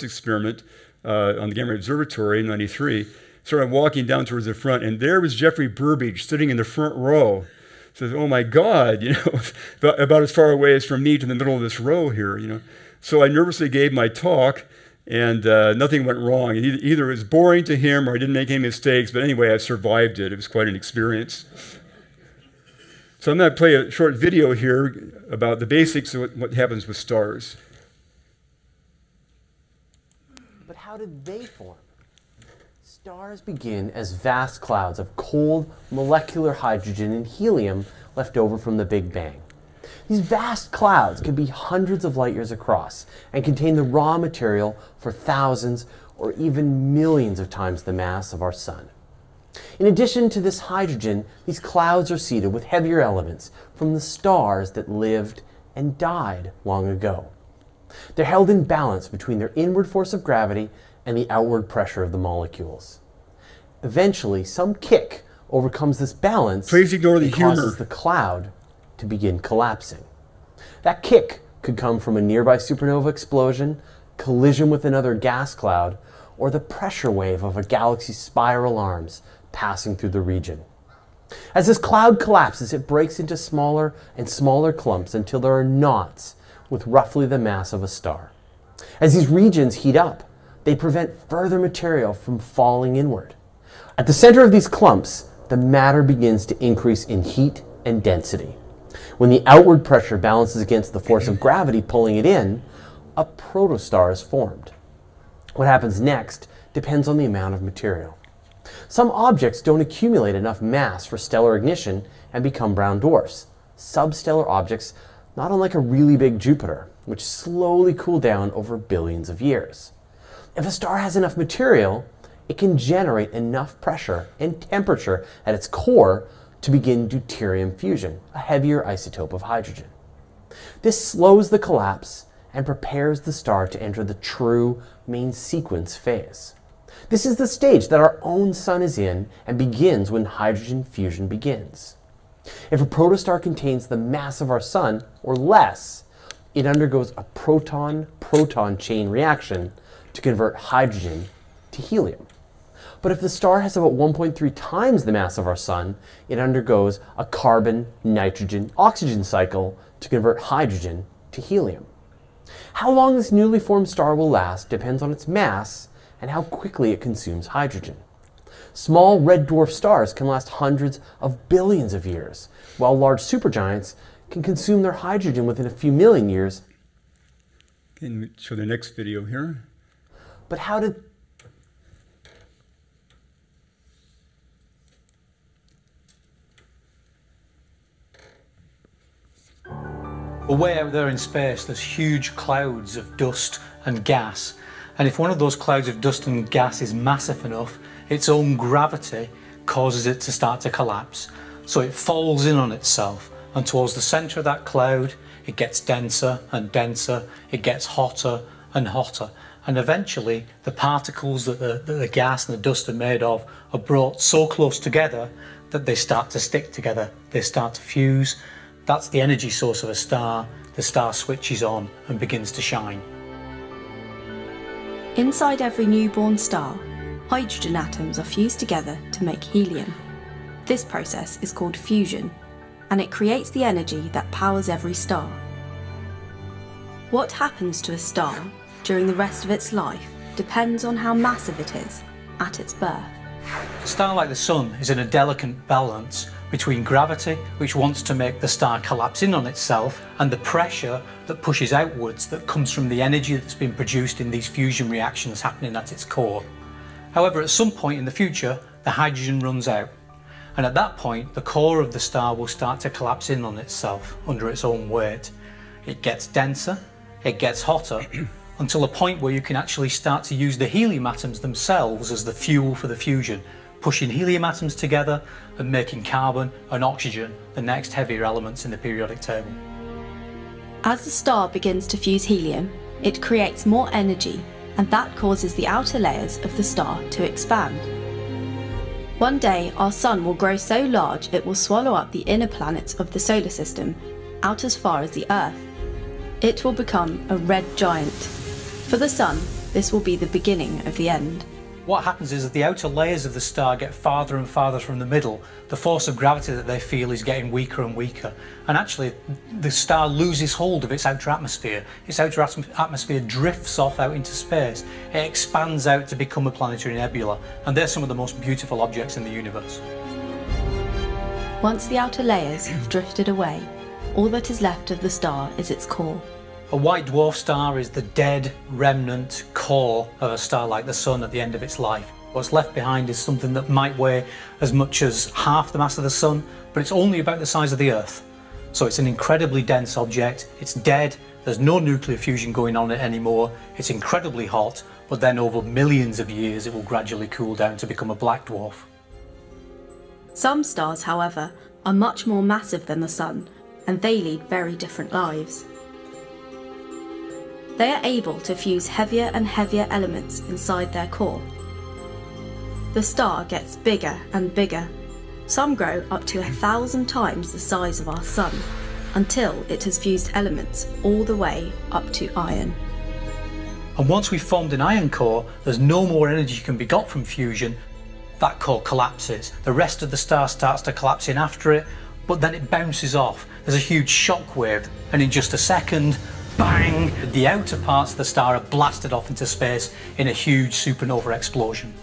experiment on the Gamma Ray Observatory in '93. So I'm walking down towards the front, and there was Jeffrey Burbidge sitting in the front row. Says, "Oh my God, you know, about as far away as from me to the middle of this row here, you know." So I nervously gave my talk, and nothing went wrong. Either it was boring to him or I didn't make any mistakes, but anyway, I survived it. It was quite an experience. So I'm going to play a short video here about the basics of what happens with stars. But how did they form? Stars begin as vast clouds of cold molecular hydrogen and helium left over from the Big Bang. These vast clouds can be hundreds of light years across and contain the raw material for thousands or even millions of times the mass of our sun. In addition to this hydrogen, these clouds are seeded with heavier elements from the stars that lived and died long ago. They're held in balance between their inward force of gravity and the outward pressure of the molecules. Eventually, some kick overcomes this balance Please ignore the and humor. causes the cloud to begin collapsing. That kick could come from a nearby supernova explosion, collision with another gas cloud, or the pressure wave of a galaxy's spiral arms passing through the region. As this cloud collapses, it breaks into smaller and smaller clumps until there are knots with roughly the mass of a star. As these regions heat up, they prevent further material from falling inward. At the center of these clumps, the matter begins to increase in heat and density. When the outward pressure balances against the force of gravity pulling it in, a protostar is formed. What happens next depends on the amount of material. Some objects don't accumulate enough mass for stellar ignition and become brown dwarfs. Substellar objects, not unlike a really big Jupiter, which slowly cool down over billions of years. If a star has enough material, it can generate enough pressure and temperature at its core to begin deuterium fusion, a heavier isotope of hydrogen. This slows the collapse and prepares the star to enter the true main sequence phase. This is the stage that our own sun is in and begins when hydrogen fusion begins. If a protostar contains the mass of our sun, or less, it undergoes a proton-proton chain reaction to convert hydrogen to helium. But if the star has about 1.3 times the mass of our sun, it undergoes a carbon-nitrogen-oxygen cycle to convert hydrogen to helium. How long this newly formed star will last depends on its mass and how quickly it consumes hydrogen. Small red dwarf stars can last hundreds of billions of years, while large supergiants can consume their hydrogen within a few million years. Can we show the next video here? But how did Way out there in space, there's huge clouds of dust and gas. And if one of those clouds of dust and gas is massive enough, its own gravity causes it to start to collapse. So it falls in on itself, and towards the center of that cloud, it gets denser and denser, it gets hotter and hotter. And eventually, the particles that the gas and the dust are made of are brought so close together that they start to stick together, they start to fuse. That's the energy source of a star. The star switches on and begins to shine. Inside every newborn star, hydrogen atoms are fused together to make helium. This process is called fusion, and it creates the energy that powers every star. What happens to a star during the rest of its life depends on how massive it is at its birth. A star like the Sun is in a delicate balance between gravity, which wants to make the star collapse in on itself, and the pressure that pushes outwards that comes from the energy that's been produced in these fusion reactions happening at its core. However, at some point in the future, the hydrogen runs out, and at that point, the core of the star will start to collapse in on itself under its own weight. It gets denser, it gets hotter, until a point where you can actually start to use the helium atoms themselves as the fuel for the fusion, pushing helium atoms together and making carbon and oxygen the next heavier elements in the periodic table. As the star begins to fuse helium, it creates more energy, and that causes the outer layers of the star to expand. One day, our sun will grow so large it will swallow up the inner planets of the solar system, out as far as the Earth. It will become a red giant. For the sun, this will be the beginning of the end. What happens is that the outer layers of the star get farther and farther from the middle. The force of gravity that they feel is getting weaker and weaker. And actually, the star loses hold of its outer atmosphere. Its outer atmosphere drifts off out into space. It expands out to become a planetary nebula. And they're some of the most beautiful objects in the universe. Once the outer layers have drifted away, all that is left of the star is its core. A white dwarf star is the dead remnant core of a star like the Sun at the end of its life. What's left behind is something that might weigh as much as half the mass of the Sun, but it's only about the size of the Earth. So it's an incredibly dense object, it's dead, there's no nuclear fusion going on it anymore, it's incredibly hot, but then over millions of years it will gradually cool down to become a black dwarf. Some stars, however, are much more massive than the Sun, and they lead very different lives. They are able to fuse heavier and heavier elements inside their core. The star gets bigger and bigger. Some grow up to 1,000 times the size of our Sun, until it has fused elements all the way up to iron. And once we've formed an iron core, there's no more energy can be got from fusion. That core collapses. The rest of the star starts to collapse in after it, but then it bounces off. There's a huge shock wave, and in just a second, bang! The outer parts of the star are blasted off into space in a huge supernova explosion.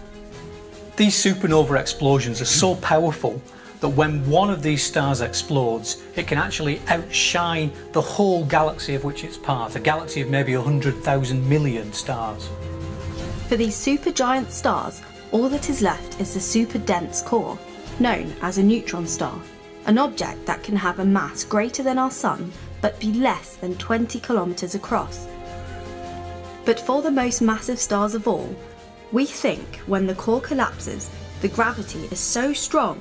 These supernova explosions are so powerful that when one of these stars explodes, it can actually outshine the whole galaxy of which it's part, a galaxy of maybe 100,000 million stars. For these supergiant stars, all that is left is the super dense core, known as a neutron star, an object that can have a mass greater than our Sun but be less than 20 kilometers across. But for the most massive stars of all, we think when the core collapses, the gravity is so strong,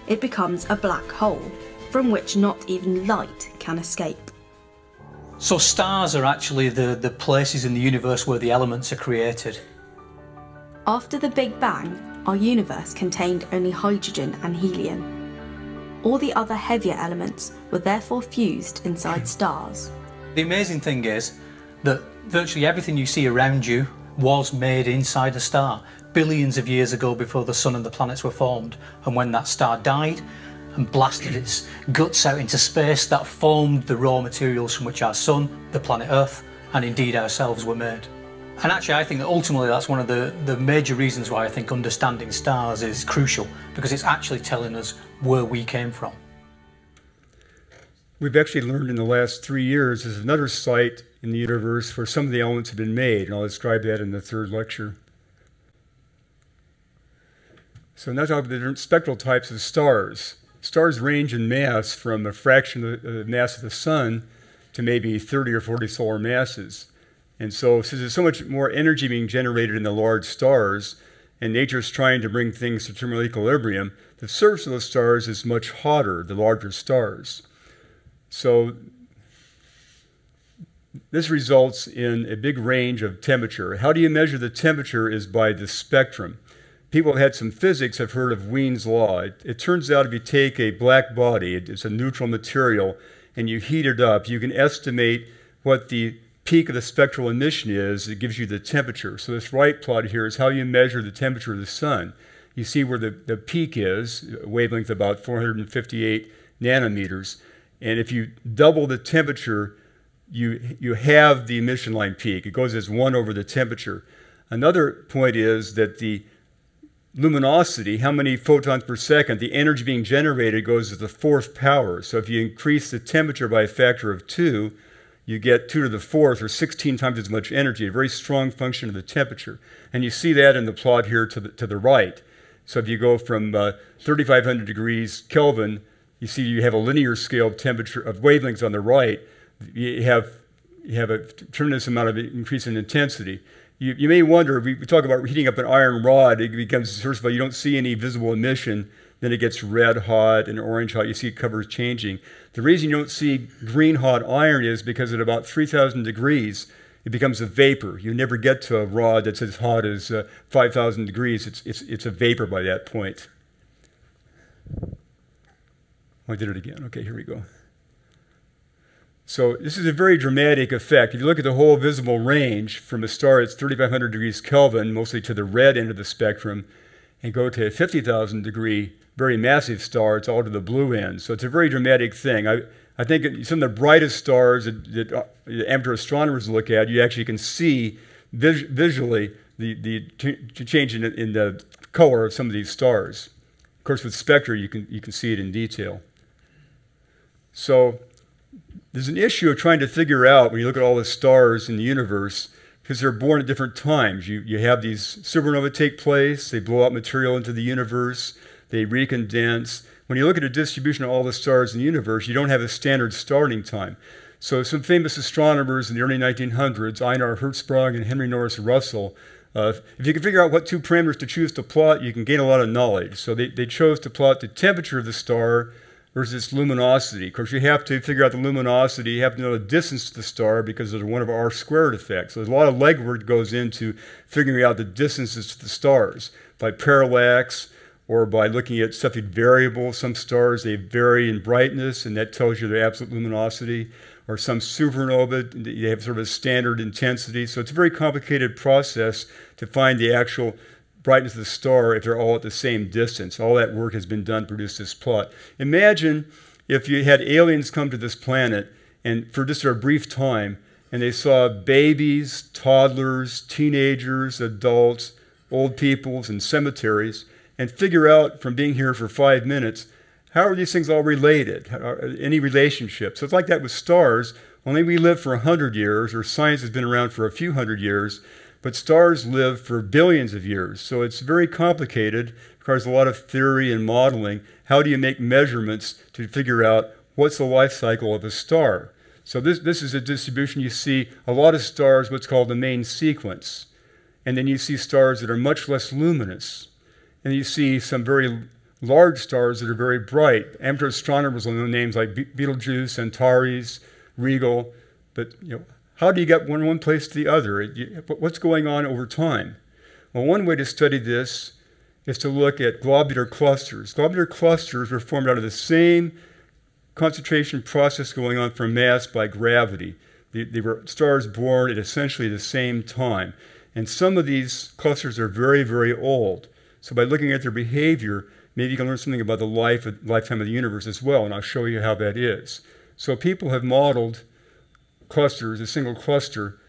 it becomes a black hole, from which not even light can escape. So stars are actually the places in the universe where the elements are created. After the Big Bang, our universe contained only hydrogen and helium. All the other heavier elements were therefore fused inside stars. The amazing thing is that virtually everything you see around you was made inside a star, billions of years ago before the Sun and the planets were formed. And when that star died and blasted its guts out into space, that formed the raw materials from which our Sun, the planet Earth, and indeed ourselves were made. And actually I think that ultimately that's one of the major reasons why I think understanding stars is crucial, because it's actually telling us where we came from. We've actually learned in the last 3 years there's another site in the universe where some of the elements have been made, and I'll describe that in the third lecture. So now talk about the different spectral types of stars. Stars range in mass from a fraction of the mass of the Sun to maybe 30 or 40 solar masses. And so since there's so much more energy being generated in the large stars, and nature's trying to bring things to terminal equilibrium, the surface of those stars is much hotter, the larger stars. So this results in a big range of temperature. How do you measure the temperature is by the spectrum. People who had some physics have heard of Wien's law. It turns out if you take a black body, it's a neutral material, and you heat it up, you can estimate what the peak of the spectral emission is. It gives you the temperature. So this right plot here is how you measure the temperature of the Sun. You see where the peak is, a wavelength about 458 nanometers. And if you double the temperature, you have the emission line peak. It goes as 1 over the temperature. Another point is that the luminosity, how many photons per second, the energy being generated goes to the 4th power. So if you increase the temperature by a factor of 2, you get 2 to the 4th, or 16 times as much energy, a very strong function of the temperature. And you see that in the plot here to the right. So if you go from 3,500 degrees Kelvin, you see you have a linear scale of temperature of wavelengths on the right. You have a tremendous amount of increase in intensity. you may wonder, we talk about heating up an iron rod, it becomes, first of all, you don't see any visible emission, then it gets red hot and orange hot, you see colors changing. The reason you don't see green hot iron is because at about 3,000 degrees, it becomes a vapor. You never get to a rod that's as hot as 5,000 degrees. It's a vapor by that point. Oh, I did it again. Okay, here we go. So this is a very dramatic effect. If you look at the whole visible range from a star that's 3,500 degrees Kelvin, mostly to the red end of the spectrum, and go to a 50,000 degree, very massive star, it's all to the blue end. So it's a very dramatic thing. I think some of the brightest stars that amateur astronomers look at, you actually can see visually the change in the color of some of these stars. Of course, with spectra, you can see it in detail. So there's an issue of trying to figure out, when you look at all the stars in the universe, because they're born at different times. You have these supernovae take place, they blow out material into the universe, they recondense. When you look at a distribution of all the stars in the universe, you don't have a standard starting time. So some famous astronomers in the early 1900s, Einar Hertzsprung and Henry Norris Russell, if you can figure out what two parameters to choose to plot, you can gain a lot of knowledge. So they chose to plot the temperature of the star versus its luminosity. Of course, you have to figure out the luminosity. You have to know the distance to the star because there's one of R squared effects. So there's a lot of legwork that goes into figuring out the distances to the stars by parallax or by looking at something variable. Some stars, they vary in brightness, and that tells you their absolute luminosity. Or some supernova, they have sort of a standard intensity. So it's a very complicated process to find the actual brightness of the star if they're all at the same distance. All that work has been done to produce this plot. Imagine if you had aliens come to this planet and for just a brief time, and they saw babies, toddlers, teenagers, adults, old peoples, and cemeteries, and figure out from being here for 5 minutes, how are these things all related? Any relationship? So it's like that with stars, only we live for 100 years, or science has been around for a few hundred years, but stars live for billions of years. So it's very complicated, requires a lot of theory and modeling. How do you make measurements to figure out what's the life cycle of a star? So this is a distribution. You see a lot of stars, what's called the main sequence. And then you see stars that are much less luminous. And you see some very large stars that are very bright. Amateur astronomers will know names like Betelgeuse, Antares, Rigel, but how do you get one place to the other? What's going on over time? Well, one way to study this is to look at globular clusters. Globular clusters were formed out of the same concentration process going on for mass by gravity. They were stars born at essentially the same time. And some of these clusters are very, very old. So by looking at their behavior, maybe you can learn something about the lifetime of the universe as well, and I'll show you how that is. So people have modeled clusters, a single cluster,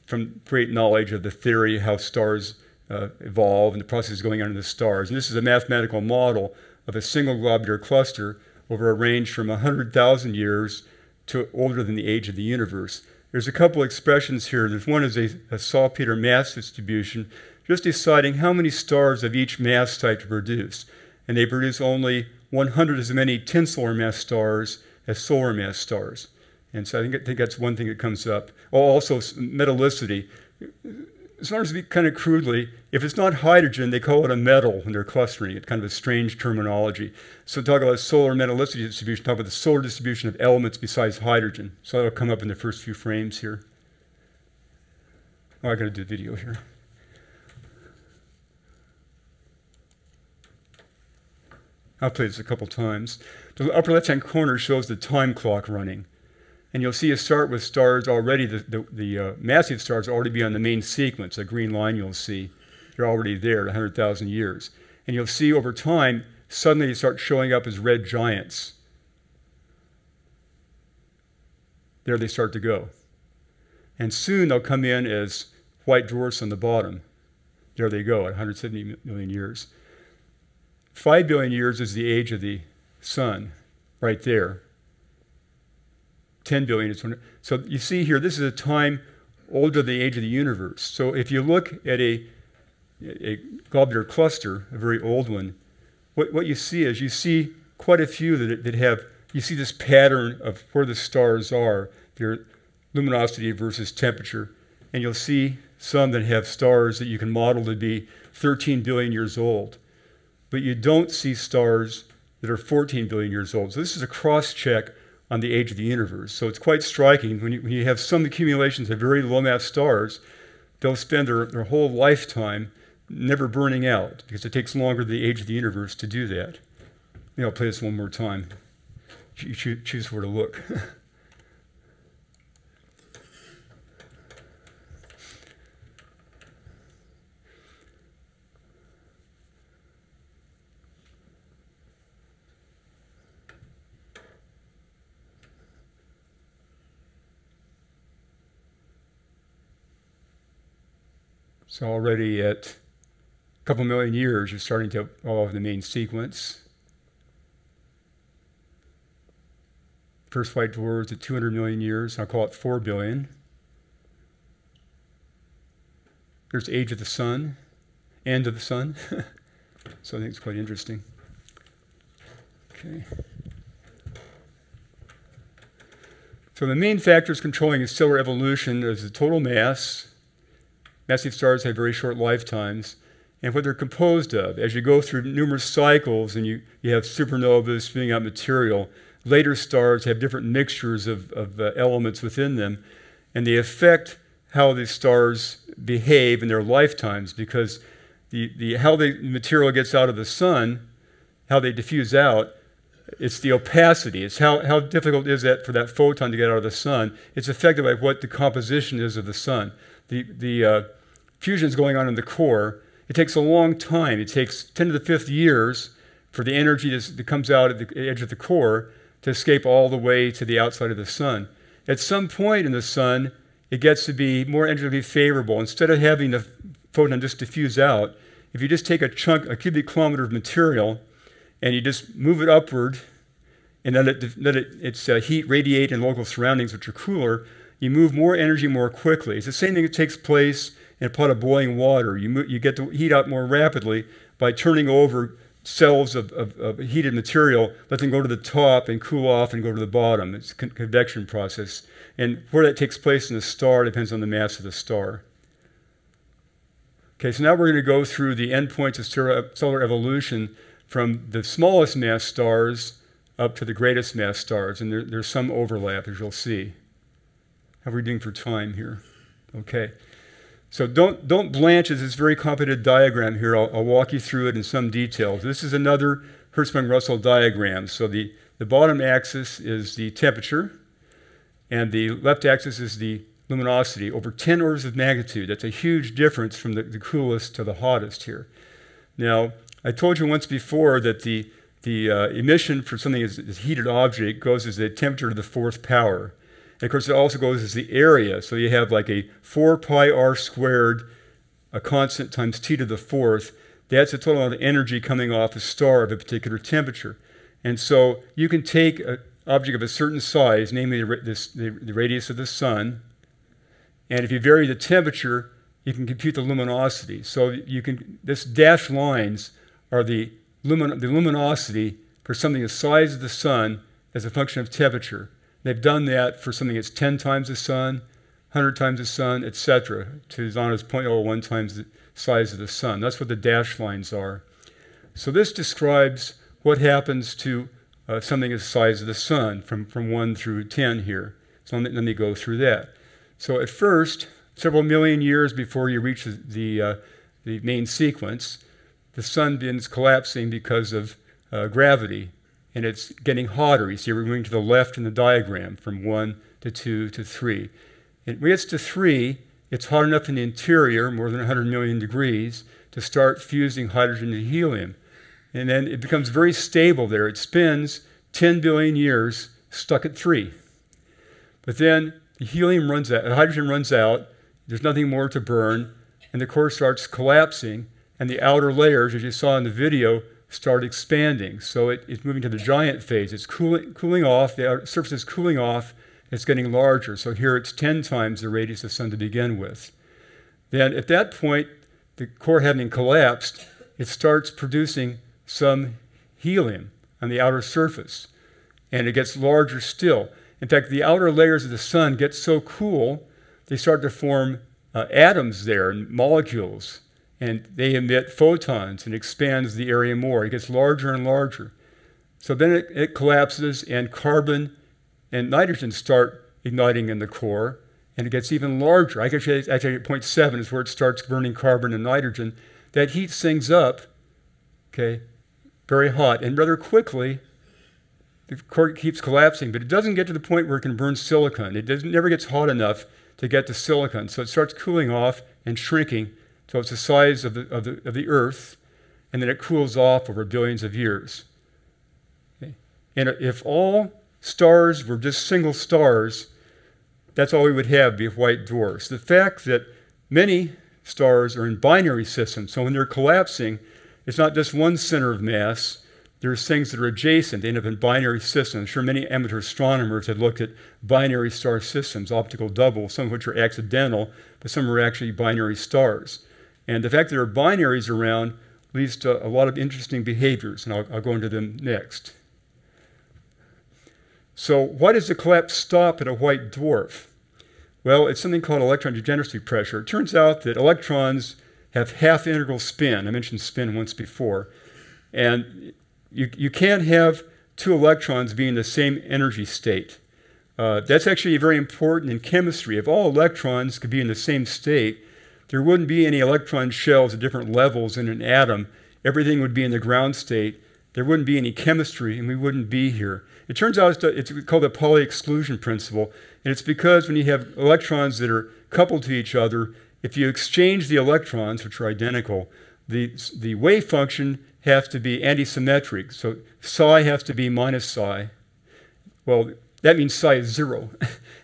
from great knowledge of the theory how stars evolve and the process going on in the stars. And this is a mathematical model of a single globular cluster over a range from 100,000 years to older than the age of the universe. There's a couple expressions here. There's one is a salpeter mass distribution, just deciding how many stars of each mass type to produce. And they produce only 100 as many 10 solar mass stars as solar mass stars. And so I think that's one thing that comes up. Oh, also metallicity. Astronomers speak kind of crudely. If it's not hydrogen, they call it a metal when they're clustering. It's kind of a strange terminology. So talk about solar metallicity distribution, talk about the solar distribution of elements besides hydrogen. So that'll come up in the first few frames here. Oh, I gotta do video here. I'll play this a couple times. The upper left-hand corner shows the time clock running. And you'll see you start with stars already, the massive stars already be on the main sequence, a green line you'll see. They're already there at 100,000 years. And you'll see over time, suddenly they start showing up as red giants. There they start to go. And soon they'll come in as white dwarfs on the bottom. There they go at 170 million years. 5 billion years is the age of the sun, right there. 10 billion is when. So you see here, this is a time older than the age of the universe. So if you look at a globular cluster, a very old one, what you see is you see quite a few that have, you see this pattern of where the stars are, their luminosity versus temperature, and you'll see some that have stars that you can model to be 13 billion years old, but you don't see stars that are 14 billion years old. So this is a cross-check on the age of the universe. So it's quite striking. When you have some accumulations of very low-mass stars, they'll spend their whole lifetime never burning out, because it takes longer than the age of the universe to do that. Maybe I'll play this one more time. You choose where to look. So already at a couple million years, you're starting to evolve the main sequence. First white dwarfs at 200 million years, I'll call it 4 billion. There's age of the sun, end of the sun. So I think it's quite interesting. Okay. So the main factors controlling stellar evolution is the total mass. Massive stars have very short lifetimes, and what they're composed of. As you go through numerous cycles and you have supernovas spewing out material, later stars have different mixtures of elements within them, and they affect how the stars behave in their lifetimes, because how the material gets out of the sun, how they diffuse out, it's the opacity. It's how difficult is that for that photon to get out of the sun. It's affected by what the composition is of the sun. The fusion is going on in the core. It takes a long time. It takes 10 to the 5th years for the energy that comes out at the edge of the core to escape all the way to the outside of the sun. At some point in the sun, it gets to be more energetically favorable. Instead of having the photon just diffuse out, if you just take a cubic kilometer of material, and you just move it upward and let its heat radiate in local surroundings which are cooler, you move more energy more quickly. It's the same thing that takes place in a pot of boiling water. You get the heat out more rapidly by turning over cells of heated material, let them go to the top and cool off and go to the bottom. It's a convection process. And where that takes place in the star depends on the mass of the star. Okay, so now we're going to go through the endpoints of stellar evolution from the smallest mass stars up to the greatest mass stars, and there's some overlap, as you'll see. How are we doing for time here? Okay. So don't blanch at this very complicated diagram here. I'll walk you through it in some detail. This is another Hertzsprung-Russell diagram. So the bottom axis is the temperature, and the left axis is the luminosity, over 10 orders of magnitude. That's a huge difference from the coolest to the hottest here. Now, I told you once before that the emission for something as a heated object goes as the temperature to the 4th power. And of course, it also goes as the area. So you have like a 4 pi r squared, a constant times t to the 4th. That's the total amount of energy coming off a star of a particular temperature. And so you can take an object of a certain size, namely the radius of the sun, and if you vary the temperature, you can compute the luminosity. So this dashed lines are the luminosity for something the size of the sun as a function of temperature. They've done that for something that's 10 times the sun, 100 times the sun, etc., to as long as 0.01 times the size of the sun. That's what the dashed lines are. So this describes what happens to something the size of the sun from 1 through 10 here. So let me go through that. So at first, several million years before you reach the main sequence, the sun begins collapsing because of gravity, and it's getting hotter. You see we're moving to the left in the diagram from 1 to 2 to 3. And when it gets to 3, it's hot enough in the interior, more than 100 million degrees, to start fusing hydrogen to helium. And then it becomes very stable there. It spins 10 billion years stuck at 3. But then the helium runs out, the hydrogen runs out, there's nothing more to burn, and the core starts collapsing, and the outer layers, as you saw in the video, start expanding. So it's moving to the giant phase. It's cooling off, the outer surface is cooling off, it's getting larger. So here it's 10 times the radius of the sun to begin with. Then at that point, the core having collapsed, it starts producing some helium on the outer surface, and it gets larger still. In fact, the outer layers of the sun get so cool, they start to form atoms there and molecules, and they emit photons and expands the area more. It gets larger and larger. So then it collapses, and carbon and nitrogen start igniting in the core, and it gets even larger. Actually at 0.7 is where it starts burning carbon and nitrogen. That heats things up, okay, very hot, and rather quickly the core keeps collapsing, but it doesn't get to the point where it can burn silicon. It never gets hot enough to get to silicon, so it starts cooling off and shrinking till it's the size of the Earth, and then it cools off over billions of years. Okay? And if all stars were just single stars, that's all we would have, be white dwarfs. The fact that many stars are in binary systems, so when they're collapsing, it's not just one center of mass. There's things that are adjacent. They end up in binary systems. I'm sure many amateur astronomers have looked at binary star systems, optical doubles, some of which are accidental, but some are actually binary stars. And the fact that there are binaries around leads to a lot of interesting behaviors, and I'll go into them next. So why does the collapse stop at a white dwarf? Well, it's something called electron degeneracy pressure. It turns out that electrons have half-integral spin. I mentioned spin once before. And you can't have two electrons be in the same energy state. That's actually very important in chemistry. If all electrons could be in the same state, there wouldn't be any electron shells at different levels in an atom. Everything would be in the ground state. There wouldn't be any chemistry, and we wouldn't be here. It turns out it's called the Pauli exclusion principle, and it's because when you have electrons that are coupled to each other, if you exchange the electrons, which are identical, the wave function has to be antisymmetric. So psi has to be minus psi. Well, that means psi is 0.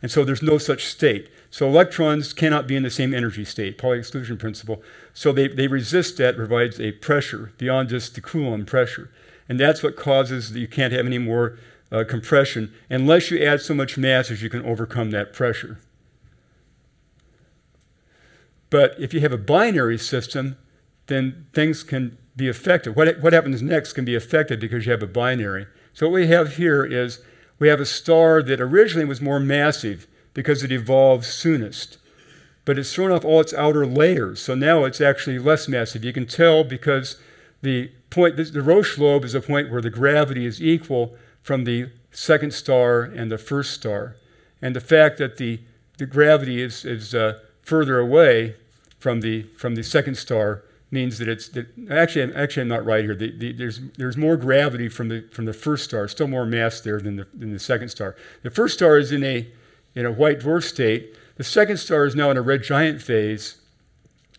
And so there's no such state. So electrons cannot be in the same energy state, Pauli exclusion principle. So they resist that, provides a pressure beyond just the Coulomb pressure. And that's what causes that you can't have any more compression unless you add so much mass as you can overcome that pressure. But if you have a binary system, then things can be affected. What happens next can be affected because you have a binary. So what we have here is we have a star that originally was more massive because it evolved soonest. But it's thrown off all its outer layers, so now it's actually less massive. You can tell because the Roche lobe is a point where the gravity is equal from the second star and the first star. And the fact that the gravity is further away from the second star means that actually I'm not right here. There's more gravity from the first star, still more mass there than the second star. The first star is in a white dwarf state. The second star is now in a red giant phase,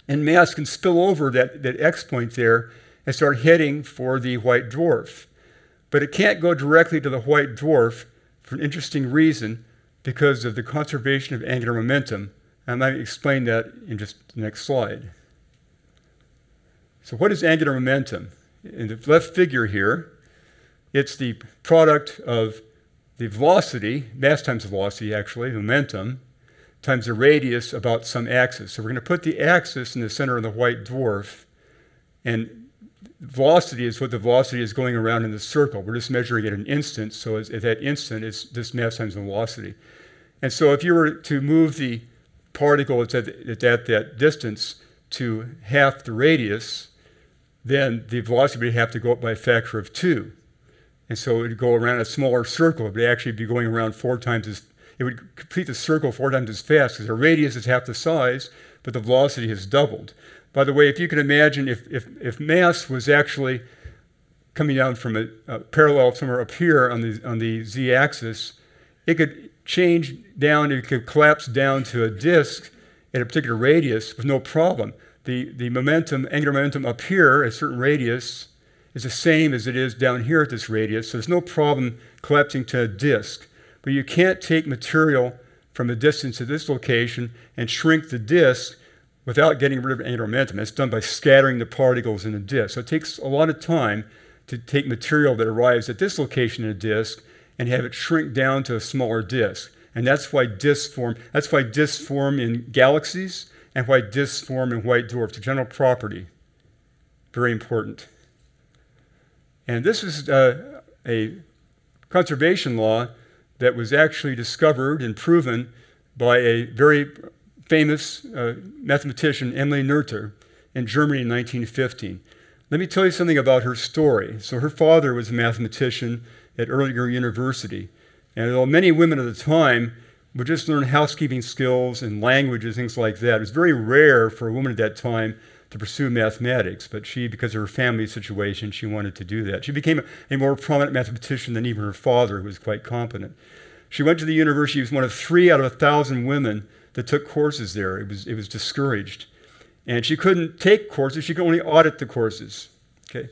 and mass can spill over that X point there and start heading for the white dwarf. But it can't go directly to the white dwarf for an interesting reason, because of the conservation of angular momentum. I might explain that in just the next slide. So what is angular momentum? In the left figure here, it's the product of the velocity, mass times velocity actually, momentum, times the radius about some axis. So we're going to put the axis in the center of the white dwarf, and velocity is what the velocity is going around in the circle. We're just measuring at an instant, so at that instant it's just mass times velocity. And so if you were to move the particle at that distance to half the radius, then the velocity would have to go up by a factor of 2. And so it would go around a smaller circle. It would actually be going around 4 times as, it would complete the circle 4 times as fast, because the radius is half the size, but the velocity has doubled. By the way, if you can imagine if mass was actually coming down from a parallel somewhere up here on the z-axis, it could change down, it could collapse down to a disk at a particular radius with no problem. The momentum, angular momentum up here at a certain radius is the same as it is down here at this radius, so there's no problem collapsing to a disk. But you can't take material from a distance at this location and shrink the disk without getting rid of angular momentum. That's done by scattering the particles in a disk. So it takes a lot of time to take material that arrives at this location in a disk and have it shrink down to a smaller disk. And that's why disks form. That's why disks form in galaxies and why disks form in white dwarfs. It's a general property. Very important. And this is a conservation law that was actually discovered and proven by a very famous mathematician Emily Noether in Germany in 1915. Let me tell you something about her story. So her father was a mathematician at Erlangen University. And although many women at the time would just learn housekeeping skills and languages, things like that, it was very rare for a woman at that time to pursue mathematics. But she, because of her family situation, she wanted to do that. She became a more prominent mathematician than even her father, who was quite competent. She went to the university. She was one of 3 out of 1,000 women that took courses there. It was discouraged. And she couldn't take courses. She could only audit the courses. Okay?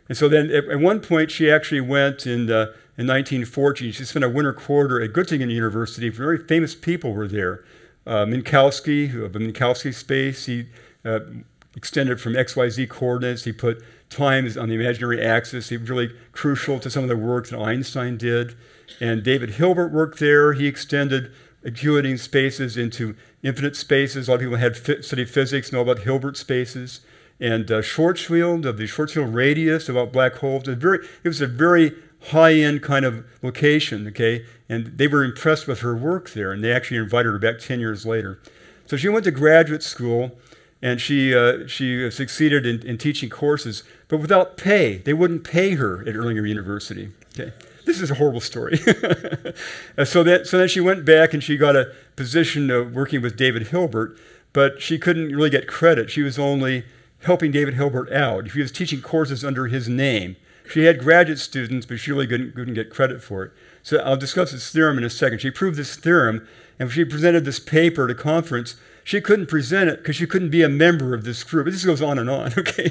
And so then at one point, she actually went in 1914. She spent a winter quarter at Göttingen University. Very famous people were there. Minkowski, of the Minkowski space, he extended from XYZ coordinates. He put times on the imaginary axis. He was really crucial to some of the work that Einstein did. And David Hilbert worked there. He extended Euclidean spaces into infinite spaces. A lot of people had studied physics know about Hilbert spaces. And Schwarzschild, of the Schwarzschild radius, about black holes. It was a very high-end kind of location, okay? And they were impressed with her work there, and they actually invited her back 10 years later. So she went to graduate school, and she succeeded in teaching courses, but without pay. They wouldn't pay her at Erlangen University, okay? This is a horrible story. So then she went back and she got a position working with David Hilbert, but she couldn't really get credit. She was only helping David Hilbert out. She was teaching courses under his name. She had graduate students, but she really couldn't get credit for it. So I'll discuss this theorem in a second. She proved this theorem, and when she presented this paper at a conference, she couldn't present it because she couldn't be a member of this group. This goes on and on, okay?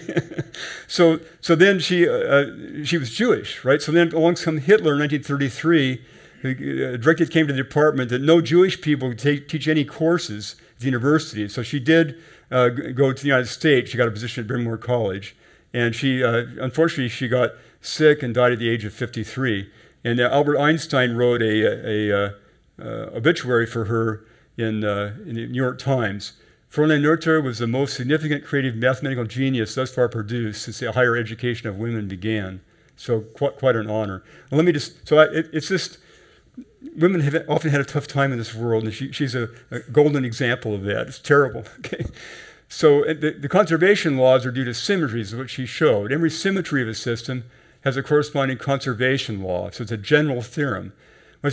So then she was Jewish, right? So then along comes Hitler in 1933. A directive came to the department that no Jewish people would teach any courses at the university. So she did go to the United States. She got a position at Bryn Mawr College. And she, unfortunately, she got sick and died at the age of 53. And Albert Einstein wrote a obituary for her in the New York Times. Fräulein Noether was the most significant creative mathematical genius thus far produced since the higher education of women began. So quite an honor. Well, let me just, it's just, women have often had a tough time in this world, and she's a golden example of that. It's terrible, okay? So the conservation laws are due to symmetries, which she showed. Every symmetry of a system has a corresponding conservation law, so it's a general theorem. When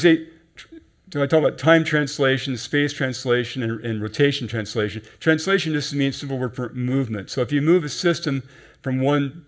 I talk about time translation, space translation, and rotation translation. Translation just means simple word for movement. So if you move a system from one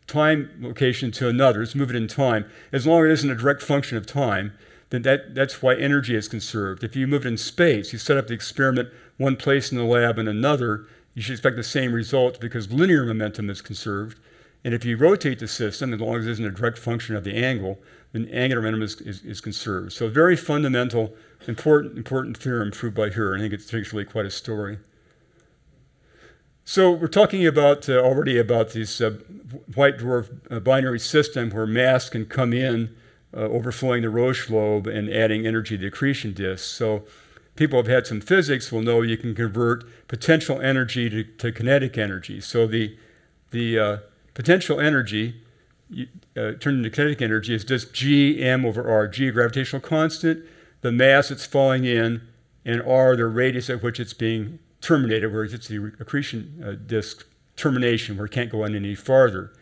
time location to another, just move it in time, as long as it isn't a direct function of time, then that's why energy is conserved. If you move it in space, you set up the experiment one place in the lab and another, you should expect the same result because linear momentum is conserved. And if you rotate the system, as long as it isn't a direct function of the angle, then angular momentum is conserved. So very fundamental, important theorem proved by her. I think it's really quite a story. So we're talking about already about this white dwarf binary system where mass can come in, overflowing the Roche lobe and adding energy to the accretion disk. So people who have had some physics will know you can convert potential energy to kinetic energy. So the potential energy turned into kinetic energy is just Gm over r. G, gravitational constant, the mass it's falling in, and r, the radius at which it's being terminated, where it's the accretion disk termination, where it can't go on any farther.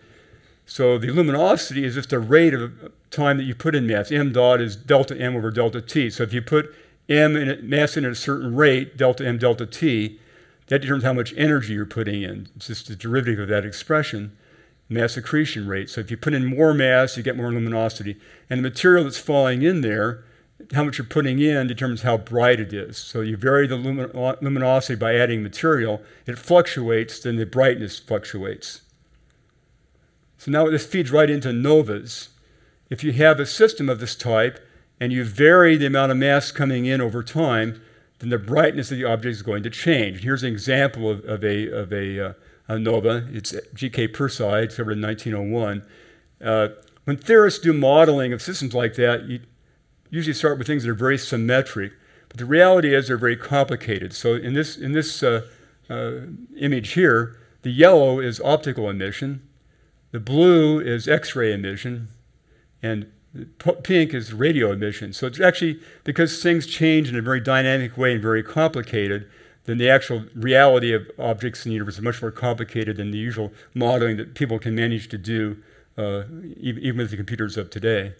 So the luminosity is just the rate of time that you put in mass. M dot is delta m over delta t. So if you put mass in at a certain rate, delta m delta t, that determines how much energy you're putting in. It's just the derivative of that expression, mass accretion rate. So if you put in more mass, you get more luminosity. And the material that's falling in there, how much you're putting in determines how bright it is. So you vary the luminosity by adding material. It fluctuates, then the brightness fluctuates. So now this feeds right into novas. If you have a system of this type and you vary the amount of mass coming in over time, then the brightness of the object is going to change. Here's an example of a nova. It's G.K. Perseid, discovered in 1901. When theorists do modeling of systems like that, you usually start with things that are very symmetric, but the reality is they're very complicated. So in this image here, the yellow is optical emission, the blue is X-ray emission, and pink is radio emission. So it's actually, because things change in a very dynamic way and very complicated, then the actual reality of objects in the universe is much more complicated than the usual modeling that people can manage to do, even with the computers of today.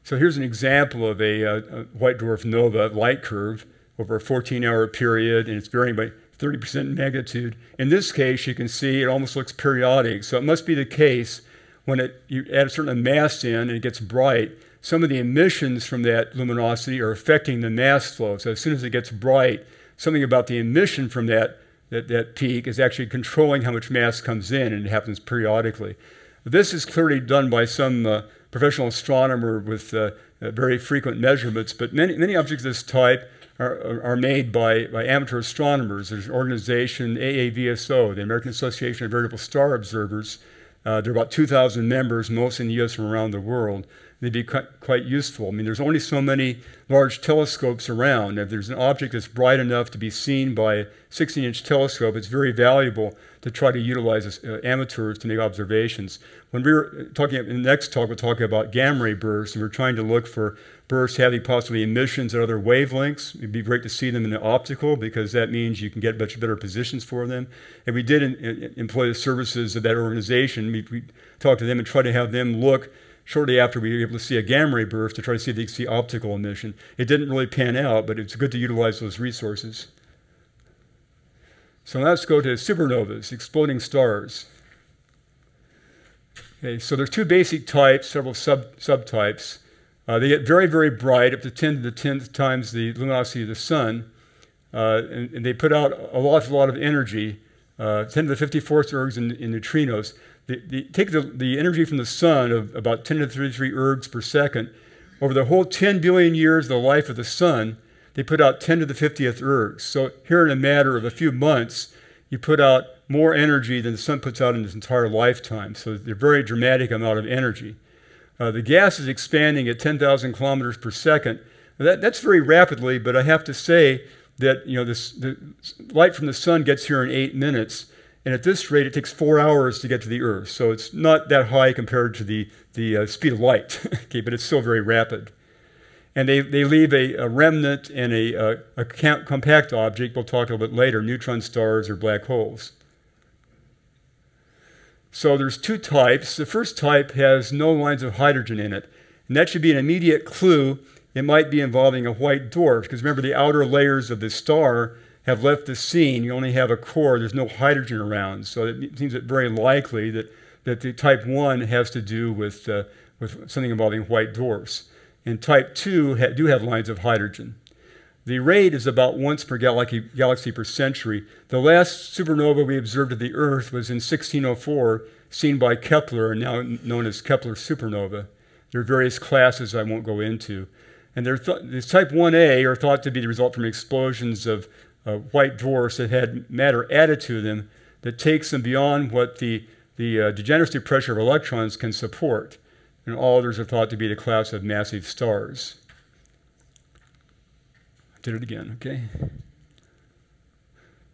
So here's an example of a white dwarf nova light curve over a 14-hour period, and it's varying by 30% magnitude. In this case, you can see it almost looks periodic. So it must be the case when you add a certain mass in and it gets bright, some of the emissions from that luminosity are affecting the mass flow. So as soon as it gets bright, something about the emission from that peak is actually controlling how much mass comes in, and it happens periodically. This is clearly done by some professional astronomer with very frequent measurements, but many objects of this type are made by amateur astronomers. There's an organization, AAVSO, the American Association of Variable Star Observers. There are about 2,000 members, most in the US and around the world. They'd be quite useful. I mean, there's only so many large telescopes around. If there's an object that's bright enough to be seen by a 16-inch telescope, it's very valuable to try to utilize amateurs to make observations. When we were talking, in the next talk, we're talking about gamma ray bursts, and we're trying to look for bursts having possibly emissions at other wavelengths. It'd be great to see them in the optical, because that means you can get much better positions for them. And we did employ the services of that organization. We talked to them and tried to have them look shortly after we were able to see a gamma ray burst to try to see if they could see optical emission. It didn't really pan out, but it's good to utilize those resources. So now let's go to supernovas, exploding stars. Okay, so there's two basic types, several subtypes. They get very, very bright, up to 10 to the 10th times the luminosity of the sun, and they put out a lot of energy, 10 to the 54th ergs in neutrinos. Take the energy from the sun of about 10 to the 33 ergs per second. Over the whole 10 billion years of the life of the sun, they put out 10 to the 50th ergs. So here in a matter of a few months, you put out more energy than the sun puts out in its entire lifetime. So they're a very dramatic amount of energy. The gas is expanding at 10,000 kilometers per second. That's very rapidly, but I have to say that the light from the sun gets here in 8 minutes. And at this rate, it takes 4 hours to get to the Earth. So it's not that high compared to the speed of light, okay, but it's still very rapid. And they leave a remnant and a compact object, we'll talk a little bit later, neutron stars or black holes. So there's two types. The first type has no lines of hydrogen in it. And that should be an immediate clue it might be involving a white dwarf, because remember, the outer layers of the star have left the scene. You only have a core. There's no hydrogen around. So it seems very likely that the type 1 has to do with something involving white dwarfs. And type 2 do have lines of hydrogen. The rate is about once per galaxy per century. The last supernova we observed at the Earth was in 1604, seen by Kepler, and now known as Kepler supernova. There are various classes I won't go into. And this type 1a are thought to be the result from explosions of white dwarfs that had matter added to them that takes them beyond what the degeneracy pressure of electrons can support. And all others are thought to be the class of massive stars. I did it again, okay?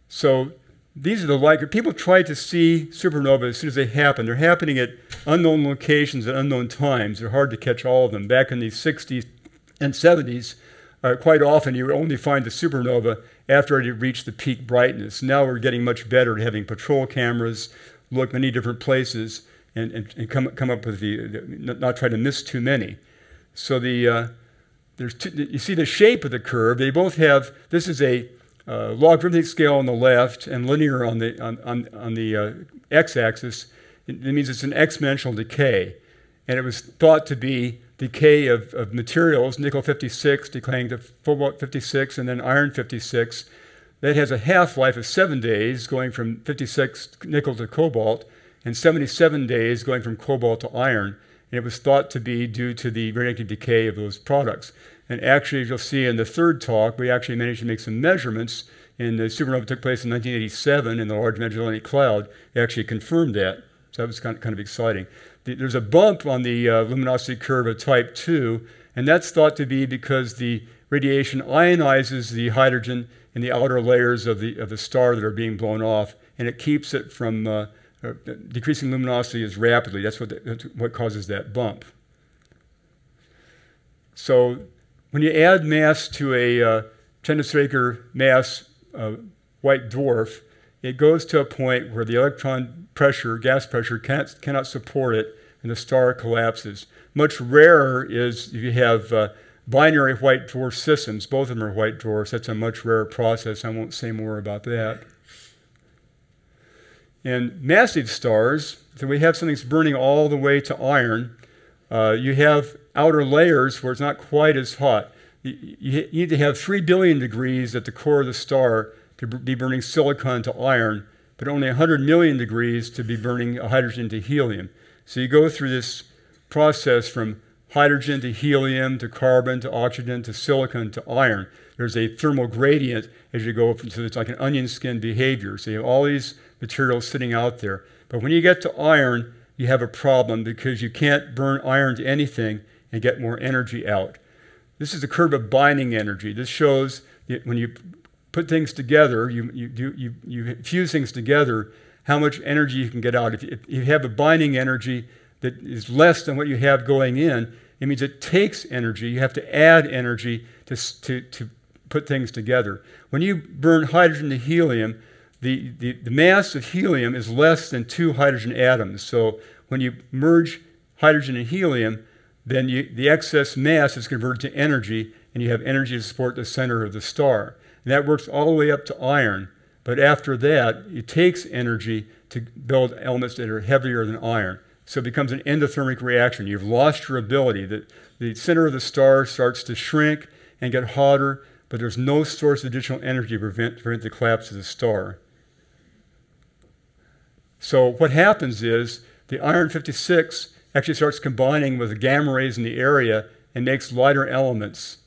So these are the likely. People try to see supernovae as soon as they happen. They're happening at unknown locations at unknown times. They're hard to catch all of them. Back in the 60s and 70s, quite often you would only find the supernova after it had reached the peak brightness. Now we're getting much better at having patrol cameras, look many different places, and come up with not try to miss too many. So you see the shape of the curve. They both have, this is a logarithmic scale on the left and linear on the x-axis. It means it's an exponential decay. And it was thought to be decay of materials, nickel 56 decaying to cobalt 56, and then iron 56. That has a half-life of 7 days, going from 56 nickel to cobalt, and 77 days going from cobalt to iron. And it was thought to be due to the radioactive decay of those products. And actually, as you'll see in the third talk, we actually managed to make some measurements. And the supernova took place in 1987 in the Large Magellanic Cloud. It actually confirmed that. So that was kind of exciting. There's a bump on the luminosity curve of type 2, and that's thought to be because the radiation ionizes the hydrogen in the outer layers of the star that are being blown off, and it keeps it from decreasing luminosity as rapidly. That's what causes that bump. So when you add mass to a 10 to the 3 acre mass white dwarf, it goes to a point where the electron pressure, gas pressure, cannot support it, and the star collapses. Much rarer is if you have binary white dwarf systems. Both of them are white dwarfs. That's a much rarer process. I won't say more about that. In massive stars, so we have something that's burning all the way to iron. You have outer layers where it's not quite as hot. You need to have 3 billion degrees at the core of the star to be burning silicon to iron, but only 100 million degrees to be burning hydrogen to helium. So you go through this process from hydrogen to helium to carbon to oxygen to silicon to iron. There's a thermal gradient as you go from, so it's like an onion skin behavior. So you have all these materials sitting out there. But when you get to iron, you have a problem because you can't burn iron to anything and get more energy out. This is the curve of binding energy. This shows that when you put things together, you fuse things together, how much energy you can get out. If you have a binding energy that is less than what you have going in, it means it takes energy. You have to add energy to put things together. When you burn hydrogen to helium, the mass of helium is less than 2 hydrogen atoms. So when you merge hydrogen and helium, then the excess mass is converted to energy, and you have energy to support the center of the star. And that works all the way up to iron. But after that, it takes energy to build elements that are heavier than iron. So it becomes an endothermic reaction. You've lost your ability. The center of the star starts to shrink and get hotter, but there's no source of additional energy to prevent the collapse of the star. So what happens is the iron-56 actually starts combining with the gamma rays in the area and makes lighter elements.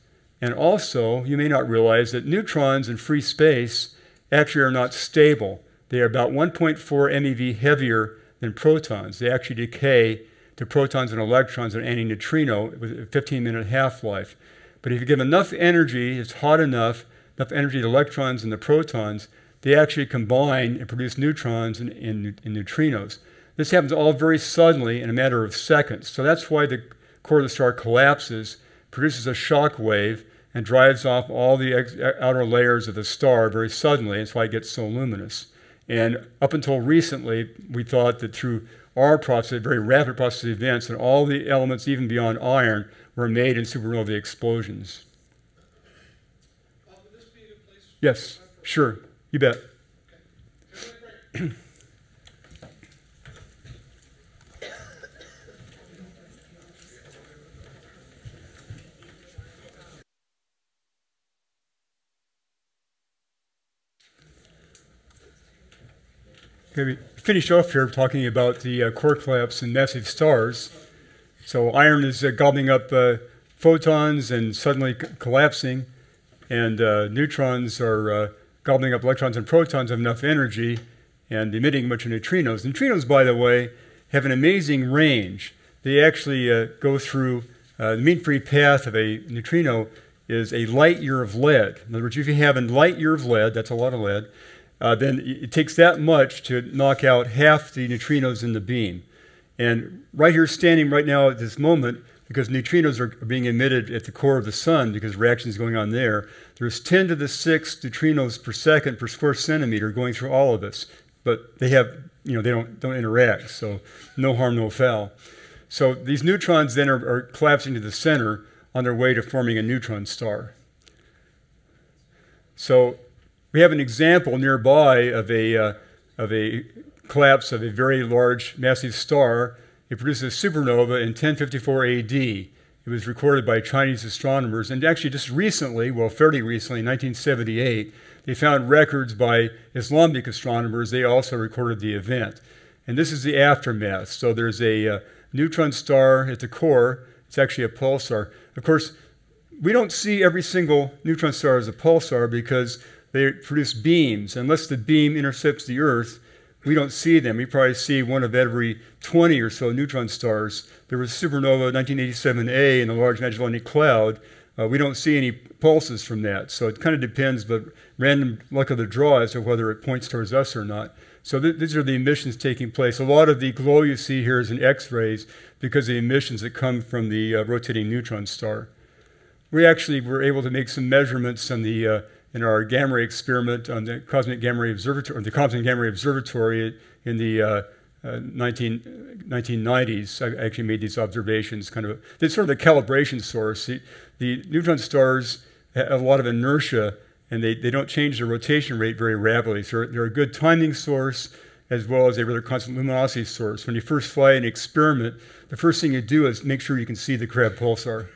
And also, you may not realize that neutrons in free space actually are not stable. They are about 1.4 MeV heavier than protons. They actually decay to protons and electrons and antineutrino with a 15-minute half-life. But if you give enough energy, it's hot enough energy to electrons and the protons, they actually combine and produce neutrons and neutrinos. This happens all very suddenly in a matter of seconds. So that's why the core of the star collapses, produces a shock wave, and drives off all the outer layers of the star very suddenly. That's why it gets so luminous. And up until recently, we thought that through our process, very rapid process of events, and all the elements, even beyond iron, were made in supernova explosions. Would this be a good place? Yes, sure, you bet. Okay. Okay, we finish off here talking about the core collapse in massive stars. So iron is gobbling up photons and suddenly collapsing, and neutrons are gobbling up electrons and protons of enough energy and emitting a bunch of neutrinos. Neutrinos, by the way, have an amazing range. They actually go through the mean free path of a neutrino is a light year of lead. In other words, if you have a light year of lead, that's a lot of lead, then it takes that much to knock out half the neutrinos in the beam. And right here, standing right now at this moment, because neutrinos are being emitted at the core of the sun because reaction is going on there, there's 10 to the 6 neutrinos per second per square centimeter going through all of us. But they have, they don't interact, so no harm, no foul. So these neutrons then are collapsing to the center on their way to forming a neutron star. So we have an example nearby of a collapse of a very large, massive star. It produces a supernova in 1054 AD. It was recorded by Chinese astronomers, and actually just recently, well, fairly recently, in 1978, they found records by Islamic astronomers. They also recorded the event. And this is the aftermath. So there's a neutron star at the core. It's actually a pulsar. Of course, we don't see every single neutron star as a pulsar because they produce beams. Unless the beam intercepts the Earth, we don't see them. We probably see one of every 20 or so neutron stars. There was supernova 1987A in the Large Magellanic Cloud. We don't see any pulses from that. So it kind of depends, but random luck of the draw as to whether it points towards us or not. So these are the emissions taking place. A lot of the glow you see here is in X-rays because of the emissions that come from the rotating neutron star. We actually were able to make some measurements in the in our gamma ray experiment on the Cosmic Gamma Ray Observatory, in the 1990s. I actually made these observations. It's sort of the calibration source. The neutron stars have a lot of inertia, and they don't change their rotation rate very rapidly. So they're a good timing source, as well as a rather constant luminosity source. When you first fly an experiment, the first thing you do is make sure you can see the Crab pulsar.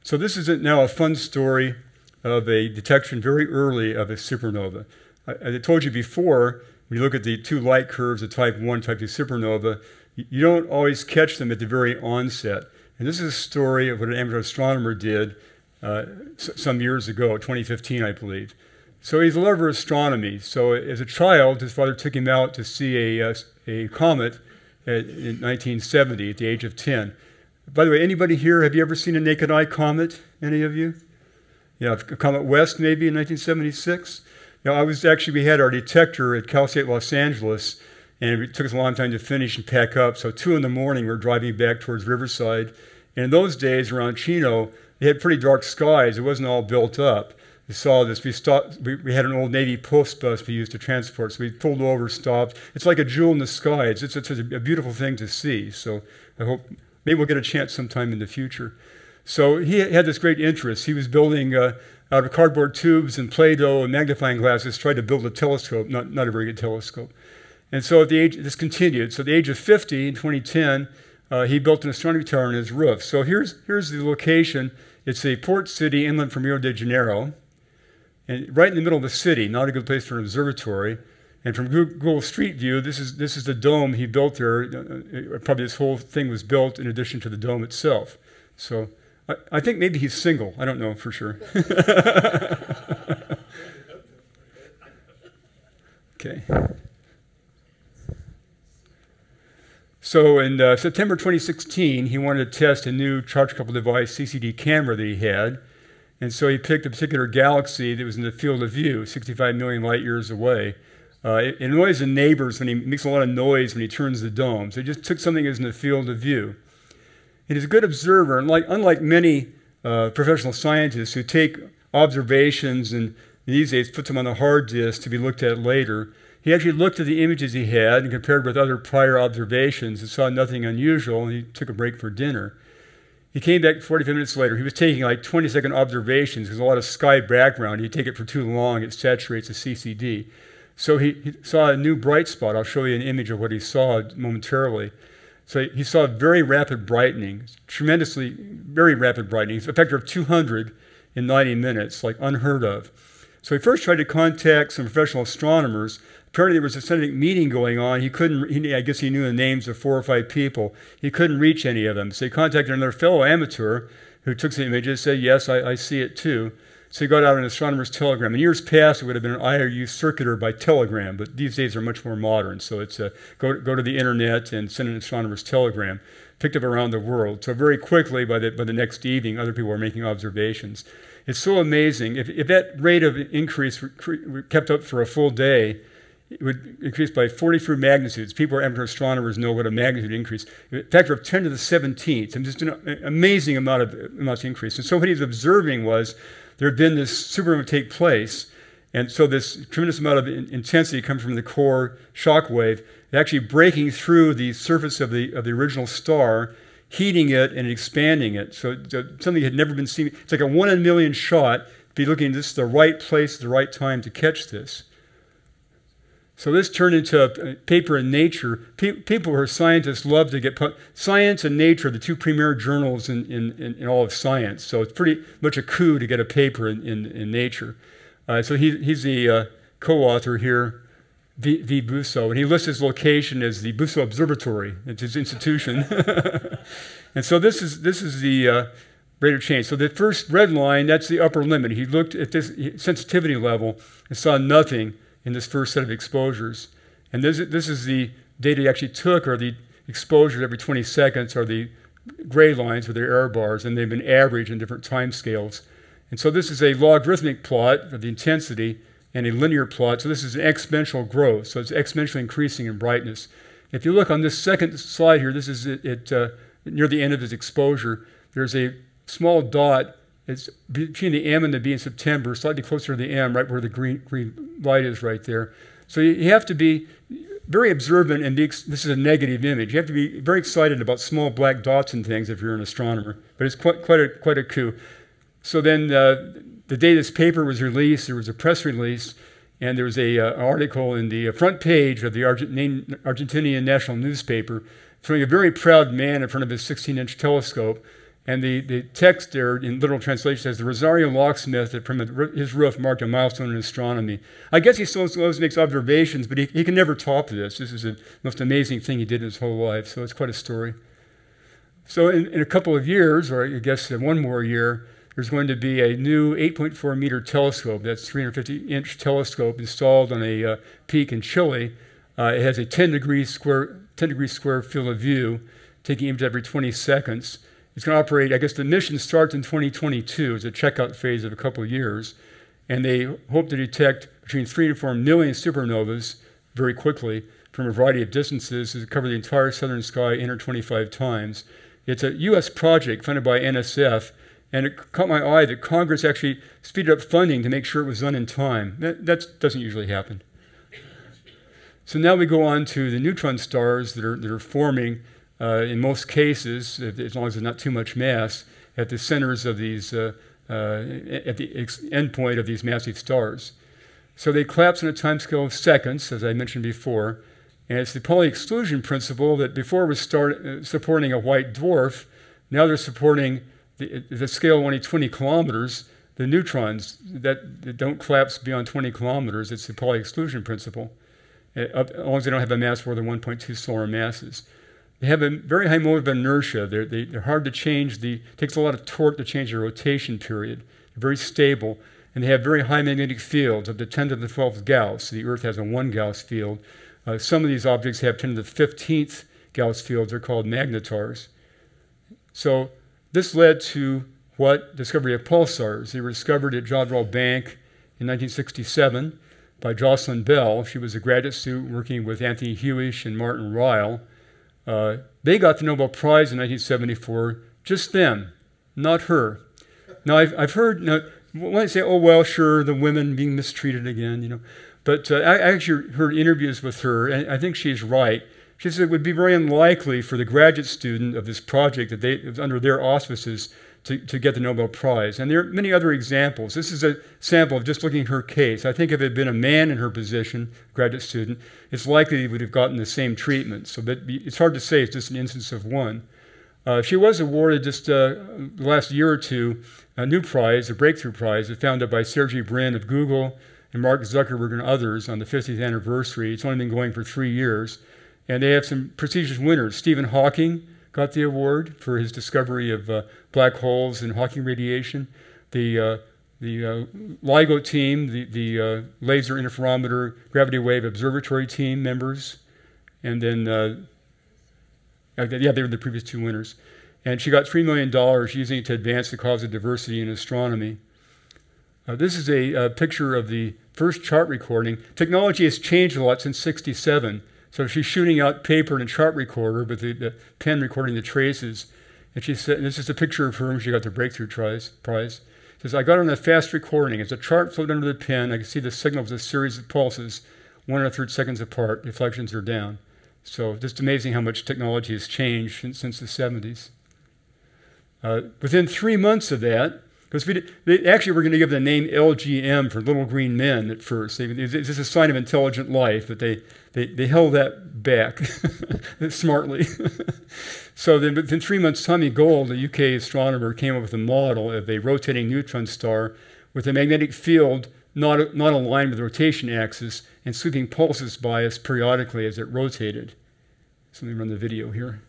So this is now a fun story of a detection very early of a supernova. I told you before, when you look at the two light curves of type 1, type 2 supernova, you don't always catch them at the very onset. And this is a story of what an amateur astronomer did some years ago, 2015, I believe. So he's a lover of astronomy. So as a child, his father took him out to see a comet in 1970 at the age of 10. By the way, anybody here, have you ever seen a naked eye comet? Any of you? Yeah, Comet West maybe in 1976. Now, we had our detector at Cal State Los Angeles, and it took us a long time to finish and pack up. So 2 in the morning, we're driving back towards Riverside. And in those days around Chino, they had pretty dark skies. It wasn't all built up. We saw this. We had an old Navy post bus we used to transport. So we pulled over, stopped. It's like a jewel in the sky. It's a beautiful thing to see. So I hope maybe we'll get a chance sometime in the future. So he had this great interest. He was building out of cardboard tubes and Play-Doh and magnifying glasses, tried to build a telescope, not a very good telescope. And so this continued. So at the age of 50 in 2010, he built an astronomy tower on his roof. So here's the location. It's a port city inland from Rio de Janeiro. And right in the middle of the city, not a good place for an observatory. And from Google Street View, this is the dome he built there. Probably this whole thing was built in addition to the dome itself. So I think maybe he's single. I don't know for sure. Okay. So in September 2016, he wanted to test a new charge-coupled device CCD camera that he had. And so he picked a particular galaxy that was in the field of view, 65 million light years away. It annoys the neighbors when he makes a lot of noise when he turns the dome. So he just took something that was in the field of view. And he's a good observer, and unlike many professional scientists who take observations and these days put them on a hard disk to be looked at later, he actually looked at the images he had and compared with other prior observations and saw nothing unusual, and he took a break for dinner. He came back 45 minutes later. He was taking like 20-second observations. There's a lot of sky background. You take it for too long, it saturates the CCD. So he saw a new bright spot. I'll show you an image of what he saw momentarily. So he saw very rapid brightening, very rapid brightening. It's a factor of 200 in 90 minutes, like unheard of. So he first tried to contact some professional astronomers. Apparently there was a scientific meeting going on. I guess he knew the names of 4 or 5 people. He couldn't reach any of them. So he contacted another fellow amateur who took some images, said, yes, I see it too. So he got out an astronomer's telegram. In years past, it would have been an IRU circuiter by telegram, but these days are much more modern. So it's go to the internet and send an astronomer's telegram. Picked up around the world. So very quickly, by the next evening, other people were making observations. It's so amazing. If that rate of increase kept up for a full day, it would increase by 43 magnitudes. People who are amateur astronomers know what a magnitude increase. A factor of 10 to the 17th, and just an amazing amount of increase. And so what he's observing was there had been this supernova take place, and so this tremendous amount of intensity coming from the core shock wave, actually breaking through the surface of the original star, heating it and expanding it. So something had never been seen. It's like a 1 in a million shot. Be looking at this the right place at the right time to catch this. So this turned into a paper in Nature. People who are scientists love to get Science and Nature are the 2 premier journals in all of science. So it's pretty much a coup to get a paper in Nature. So he's the co-author here, V. Busso, and he lists his location as the Busso Observatory. It's his institution. And so this is the rate of change. So the first red line, that's the upper limit. He looked at this sensitivity level and saw nothing in this first set of exposures. And this is the data he actually took, or the exposures every 20 seconds, are the gray lines with their error bars, and they've been averaged in different time scales. And so this is a logarithmic plot of the intensity and a linear plot. So this is an exponential growth. So it's exponentially increasing in brightness. If you look on this second slide here, this is near the end of his exposure. There's a small dot It's between the M and the B in September, slightly closer to the M, right where the green light is right there. So you have to be very observant, and this is a negative image. You have to be very excited about small black dots and things if you're an astronomer, but it's quite a coup. So then the day this paper was released, there was a press release, and there was an article in the front page of the Argentinian national newspaper showing a very proud man in front of his 16-inch telescope. And the text there, in literal translation, says, "The Rosario locksmith that from his roof marked a milestone in astronomy." I guess he still always makes observations, but he can never top this. This is the most amazing thing he did in his whole life, so it's quite a story. So in a couple of years, or I guess one more year, there's going to be a new 8.4-meter telescope. That's 350-inch telescope installed on a peak in Chile. It has a 10-degree square field of view, taking images every 20 seconds. It's going to operate, I guess the mission starts in 2022 as a checkout phase of a couple of years, and they hope to detect between 3 to 4 million supernovas very quickly from a variety of distances to cover the entire southern sky 125 times. It's a U.S. project funded by NSF, and it caught my eye that Congress actually speeded up funding to make sure it was done in time. That doesn't usually happen. So now we go on to the neutron stars that are forming. In most cases, as long as there's not too much mass, at the centers of these, at the end point of these massive stars. So they collapse on a timescale of seconds, as I mentioned before, and it's the Pauli exclusion principle that before was supporting a white dwarf, now they're supporting the scale of only 20 kilometers, the neutrons that don't collapse beyond 20 kilometers. It's the Pauli exclusion principle, as long as they don't have a mass more than 1.2 solar masses. They have a very high mode of inertia. They're hard to change. It takes a lot of torque to change their rotation period. They're very stable, and they have very high magnetic fields of the 10 to the 12th Gauss. The Earth has a 1 Gauss field. Some of these objects have 10 to the 15th Gauss fields. They're called magnetars. So this led to discovery of pulsars. They were discovered at Jodrell Bank in 1967 by Jocelyn Bell. She was a graduate student working with Anthony Hewish and Martin Ryle. They got the Nobel Prize in 1974, just them, not her. Now, I've heard, when I say, oh, well, sure, the women being mistreated again, but I actually heard interviews with her, and I think she's right. She said it would be very unlikely for the graduate student of this project that was under their auspices to get the Nobel Prize. And there are many other examples. This is a sample of just looking at her case. I think if it had been a man in her position, graduate student, it's likely he would have gotten the same treatment. So it's hard to say it's just an instance of one. She was awarded just the last year or two a new prize, a breakthrough prize, founded by Sergey Brin of Google and Mark Zuckerberg and others on the 50th anniversary. It's only been going for 3 years. And they have some prestigious winners. Stephen Hawking got the award for his discovery of black holes and Hawking radiation. The LIGO team, the Laser Interferometer Gravity Wave Observatory team members, and then, they were the previous 2 winners. And she got $3 million using it to advance the cause of diversity in astronomy. This is a picture of the first chart recording. Technology has changed a lot since '67. So she's shooting out paper in a chart recorder with the pen recording the traces. And she said, and this is a picture of her when she got the breakthrough prize. She says, I got on a fast recording. As the chart flowed under the pen, I could see the signal of a series of pulses, 1 1/3 seconds apart. Deflections are down. So just amazing how much technology has changed since the 70s. Within 3 months of that, because they actually were going to give the name LGM for Little Green Men at first. It's just a sign of intelligent life, but they held that back smartly. So then within 3 months, Tommy Gold, a UK astronomer, came up with a model of a rotating neutron star with a magnetic field not aligned with the rotation axis and sweeping pulses by us periodically as it rotated. So let me run the video here.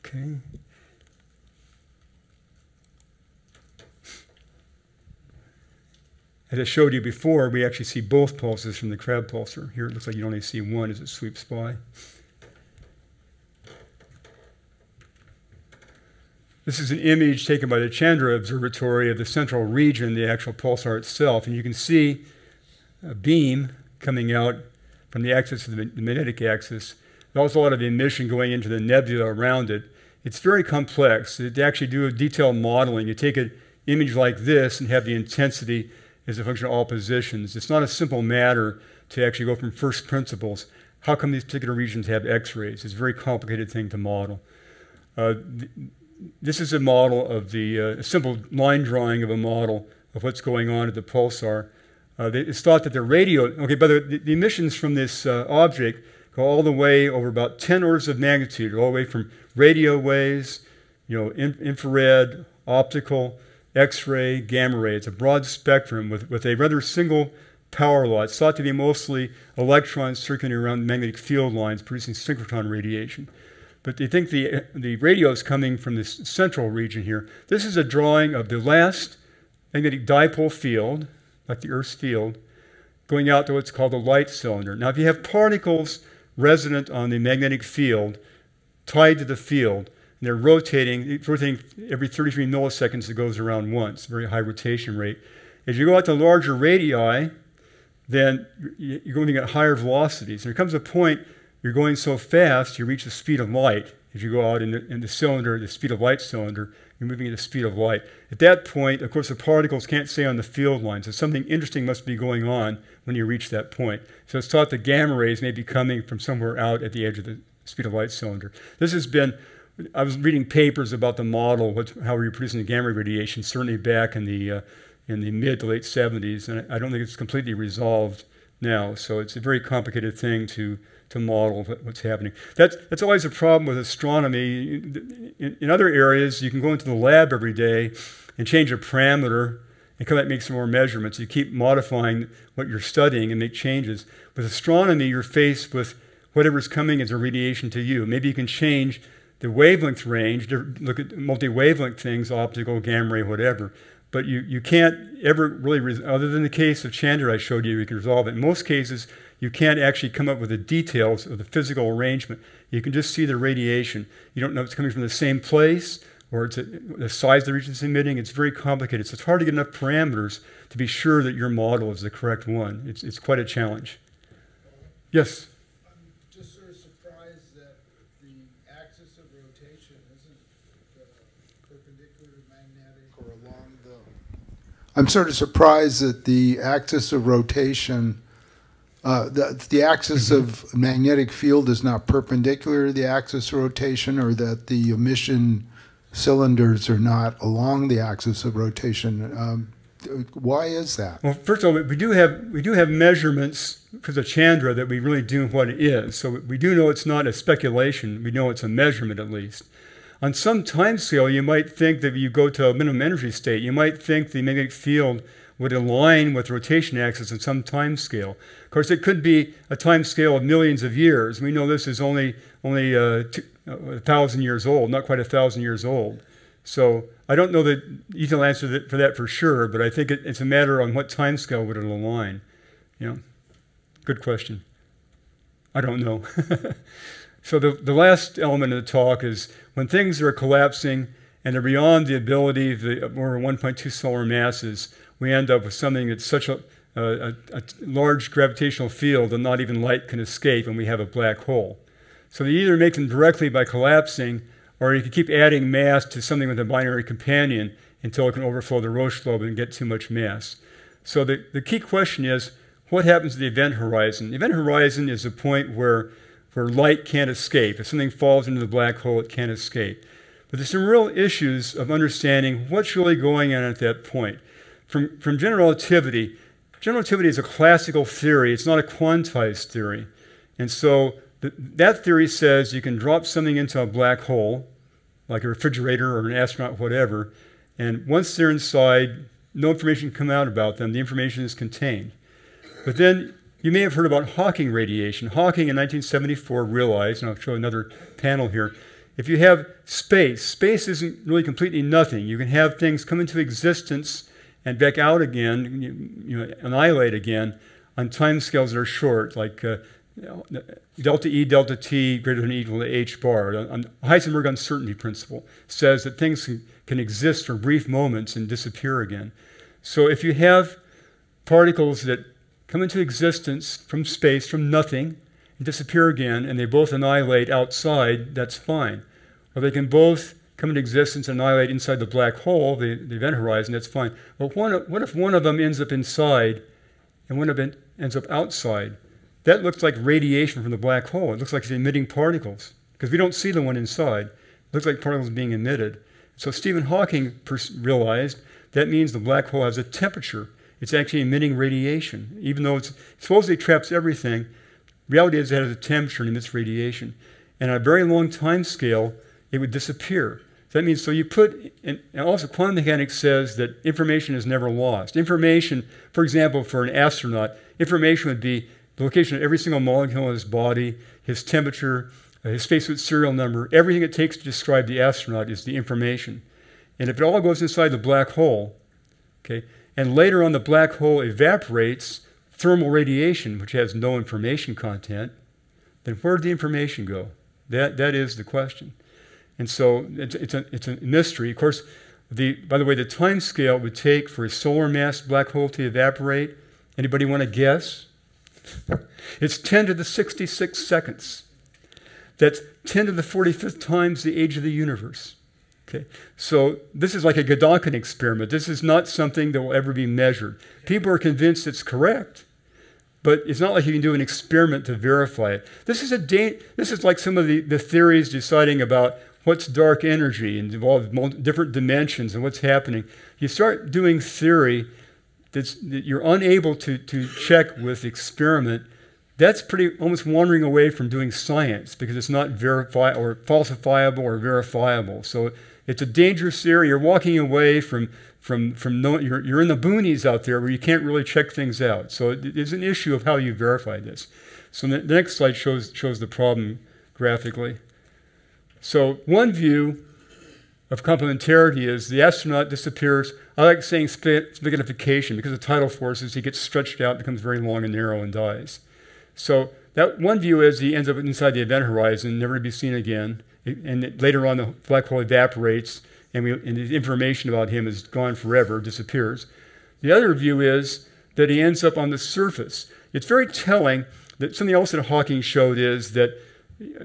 Okay. As I showed you before, we actually see both pulses from the Crab pulsar. Here it looks like you only see one as it sweeps by. This is an image taken by the Chandra Observatory of the central region, the actual pulsar itself. And you can see a beam coming out from the axis of the magnetic axis. There's also a lot of emission going into the nebula around it. it's very complex. To actually do a detailed modeling, you take an image like this and have the intensity as a function of all positions. It's not a simple matter to actually go from first principles. How come these particular regions have X-rays? It's a very complicated thing to model. This is a model of a simple line drawing of a model of what's going on at the pulsar. It's thought that the radio, okay, but the emissions from this object go all the way over about 10 orders of magnitude, all the way from radio waves, infrared, optical, X-ray, gamma ray. It's a broad spectrum with a rather single power law. It's thought to be mostly electrons circulating around magnetic field lines producing synchrotron radiation. But they think the radio is coming from this central region here. This is a drawing of the last magnetic dipole field, like the Earth's field, going out to what's called the light cylinder. Now, if you have particles resident on the magnetic field tied to the field, and they're rotating every 33 milliseconds, it goes around once, very high rotation rate. As you go out to larger radii, then you're going to get higher velocities. There comes a point you're going so fast you reach the speed of light. As you go out in the cylinder, the speed of light cylinder, you're moving at the speed of light. At that point, of course, the particles can't stay on the field line, so something interesting must be going on when you reach that point. So it's thought that gamma rays may be coming from somewhere out at the edge of the speed of light cylinder. This has been, I was reading papers about the model, how we're producing the gamma ray radiation, certainly back in the mid to late 70s, and I don't think it's completely resolved now. So it's a very complicated thing to model what's happening. That's always a problem with astronomy. In other areas, you can go into the lab every day and change a parameter and come back and make some more measurements. You keep modifying what you're studying and make changes. With astronomy, you're faced with whatever's coming as a radiation to you. Maybe you can change the wavelength range, look at multi-wavelength things, optical, gamma ray, whatever. But you can't ever really, other than the case of Chandra I showed you, you can resolve it. In most cases, you can't actually come up with the details of the physical arrangement. You can just see the radiation. You don't know if it's coming from the same place or it's the size of the region it's emitting. It's very complicated. So it's hard to get enough parameters to be sure that your model is the correct one. It's quite a challenge. Yes? I'm just sort of surprised that the axis of rotation isn't perpendicular to magnetic or along the... I'm sort of surprised that the axis of rotation, the axis of magnetic field is not perpendicular to the axis of rotation, or that the emission cylinders are not along the axis of rotation. Why is that? Well, first of all, we do have measurements because of Chandra that we really do what it is. So we do know it's not a speculation. We know it's a measurement at least. On some time scale, you might think that if you go to a minimum energy state, you might think the magnetic field would align with the rotation axis on some time scale. Of course, it could be a time scale of millions of years. We know this is only 1,000 years old, not quite 1,000 years old. So I don't know the detailed answer for that for sure, but I think it's a matter on what time scale would it align. Good question. I don't know. So the last element of the talk is when things are collapsing and they're beyond the ability of over 1.2 solar masses, we end up with something that's such a large gravitational field that not even light can escape, and we have a black hole. So they either make them directly by collapsing, or you can keep adding mass to something with a binary companion until it can overflow the Roche lobe and get too much mass. So the key question is, what happens to the event horizon? The event horizon is a point where light can't escape. If something falls into the black hole, it can't escape. But there's some real issues of understanding what's really going on at that point. From general relativity is a classical theory. It's not a quantized theory. And so that theory says you can drop something into a black hole, like a refrigerator or an astronaut, whatever, and once they're inside, no information can come out about them. The information is contained. But then you may have heard about Hawking radiation. Hawking in 1974 realized, and I'll show another panel here, if you have space isn't really completely nothing. You can have things come into existence and back out again, annihilate again on time scales that are short, like delta E, delta T greater than or equal to h bar. Heisenberg uncertainty principle says that things can exist for brief moments and disappear again. So if you have particles that come into existence from space, from nothing, and disappear again, and they both annihilate outside, that's fine. or they can both come into existence and annihilate inside the black hole, the event horizon, that's fine. But what if one of them ends up inside and one of them ends up outside? That looks like radiation from the black hole. It looks like it's emitting particles, because we don't see the one inside. It looks like particles being emitted. So Stephen Hawking realized that means the black hole has a temperature. It's actually emitting radiation. Even though it supposedly traps everything, reality is it has a temperature and emits radiation. And on a very long time scale, it would disappear. So that means, so you put, and also quantum mechanics says that information is never lost. Information, for example, for an astronaut, information would be the location of every single molecule in his body, his temperature, his spacesuit serial number. Everything it takes to describe the astronaut is the information. And if it all goes inside the black hole, okay, and later on the black hole evaporates thermal radiation, which has no information content, then where did the information go? That is the question. And so it's a mystery. Of course, by the way, the time scale it would take for a solar mass black hole to evaporate, anybody want to guess? It's 10 to the 66 seconds. That's 10 to the 45th times the age of the universe. Okay, so this is like a Gedanken experiment. This is not something that will ever be measured. People are convinced it's correct, but it's not like you can do an experiment to verify it. This is like some of the theories deciding about what's dark energy and involve different dimensions and what's happening. You start doing theory that you're unable to check with experiment. That's almost wandering away from doing science because it's not or falsifiable or verifiable. So it's a dangerous area. You're walking away from you're in the boonies out there where you can't really check things out. So it's an issue of how you verify this. So the next slide shows the problem graphically. So one view of complementarity is the astronaut disappears. I like saying spaghettification because of tidal forces. He gets stretched out, becomes very long and narrow, and dies. So that one view is he ends up inside the event horizon, never to be seen again. And later on, the black hole evaporates, and the information about him is gone forever, disappears. The other view is that he ends up on the surface. It's very telling that something else that Hawking showed is that,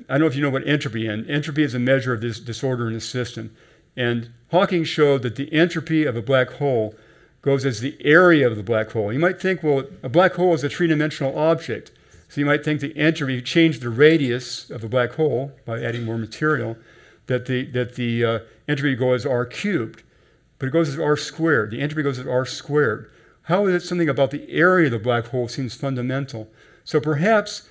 I don't know if you know what entropy is. Entropy is a measure of this disorder in the system. And Hawking showed that the entropy of a black hole goes as the area of the black hole. You might think, well, a black hole is a three-dimensional object. So you might think the entropy, change the radius of the black hole by adding more material, that the entropy goes as r cubed. But it goes as r squared. The entropy goes as r squared. How is it something about the area of the black hole seems fundamental? So perhaps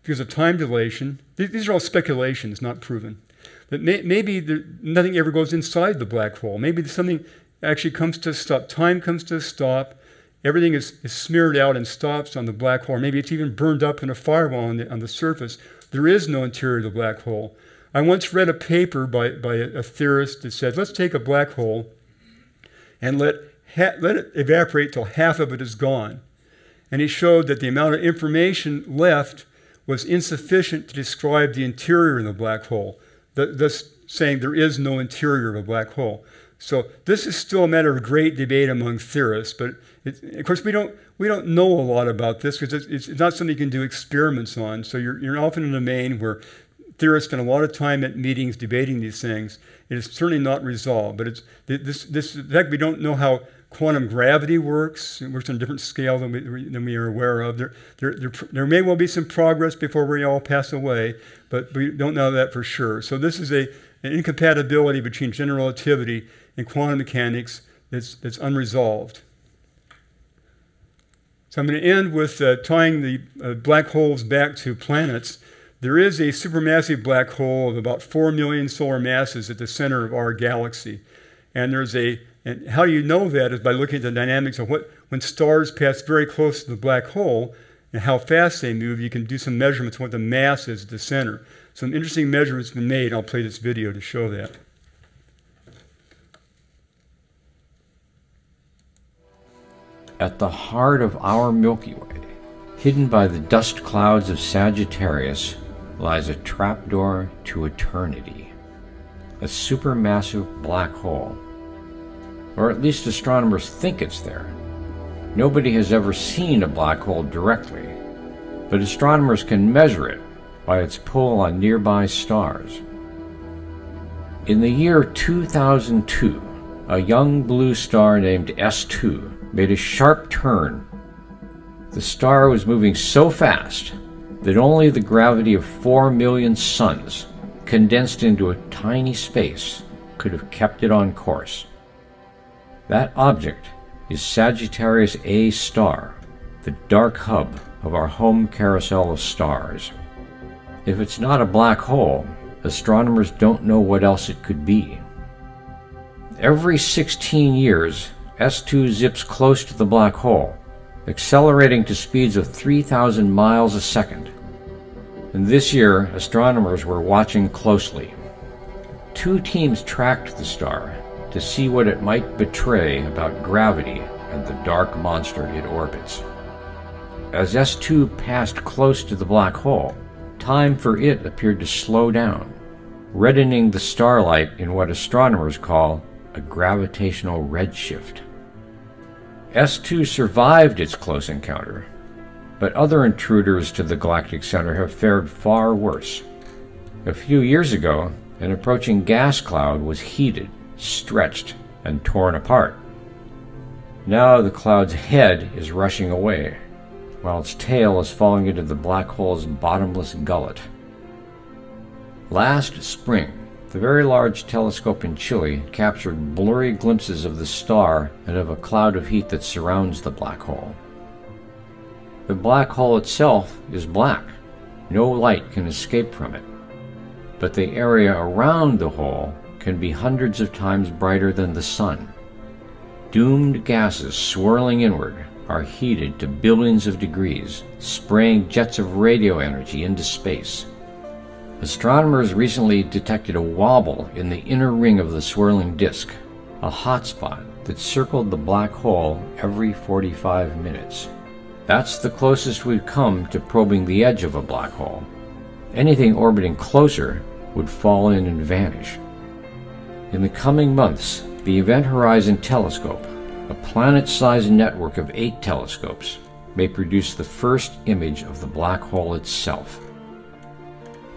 because of time dilation, these are all speculations, not proven, that maybe nothing ever goes inside the black hole. Maybe something actually comes to a stop. Time comes to a stop. Everything is smeared out and stops on the black hole. Maybe it's even burned up in a firewall on the surface. There is no interior of the black hole. I once read a paper by a theorist that said, let's take a black hole and let it evaporate till half of it is gone. And he showed that the amount of information left was insufficient to describe the interior of the black hole, thus saying there is no interior of a black hole. So this is still a matter of great debate among theorists, but of course we don't know a lot about this because it's not something you can do experiments on. So you're often in a domain where theorists spend a lot of time at meetings debating these things. It is certainly not resolved, but in fact, we don't know how quantum gravity works. It works on a different scale than we are aware of. There may well be some progress before we all pass away, but we don't know that for sure. So this is an incompatibility between general relativity and quantum mechanics that's unresolved. So I'm going to end with tying the black holes back to planets. There is a supermassive black hole of about 4 million solar masses at the center of our galaxy. And and how you know that is by looking at the dynamics of when stars pass very close to the black hole and how fast they move. You can do some measurements of what the mass is at the center. Some interesting measurements have been made. I'll play this video to show that. At the heart of our Milky Way, hidden by the dust clouds of Sagittarius, lies a trapdoor to eternity, a supermassive black hole. Or at least astronomers think it's there. Nobody has ever seen a black hole directly, but astronomers can measure it by its pull on nearby stars. In the year 2002, a young blue star named S2 made a sharp turn. The star was moving so fast that only the gravity of 4 million suns, condensed into a tiny space, could have kept it on course. That object is Sagittarius A star, the dark hub of our home carousel of stars. If it's not a black hole, astronomers don't know what else it could be. Every 16 years, S2 zips close to the black hole, accelerating to speeds of 3,000 miles a second. And this year, astronomers were watching closely. 2 teams tracked the star to see what it might betray about gravity and the dark monster it orbits. As S2 passed close to the black hole, time for it appeared to slow down, reddening the starlight in what astronomers call a gravitational redshift. S2 survived its close encounter, but other intruders to the galactic center have fared far worse. A few years ago, an approaching gas cloud was heated, stretched, and torn apart. Now the cloud's head is rushing away, while its tail is falling into the black hole's bottomless gullet. Last spring, the Very Large Telescope in Chile captured blurry glimpses of the star and of a cloud of heat that surrounds the black hole. The black hole itself is black. No light can escape from it. But the area around the hole can be hundreds of times brighter than the sun. Doomed gases swirling inward are heated to billions of degrees, spraying jets of radio energy into space. Astronomers recently detected a wobble in the inner ring of the swirling disk, a hotspot that circled the black hole every 45 minutes. That's the closest we've come to probing the edge of a black hole. Anything orbiting closer would fall in and vanish. In the coming months, the Event Horizon Telescope, a planet-sized network of 8 telescopes, may produce the first image of the black hole itself.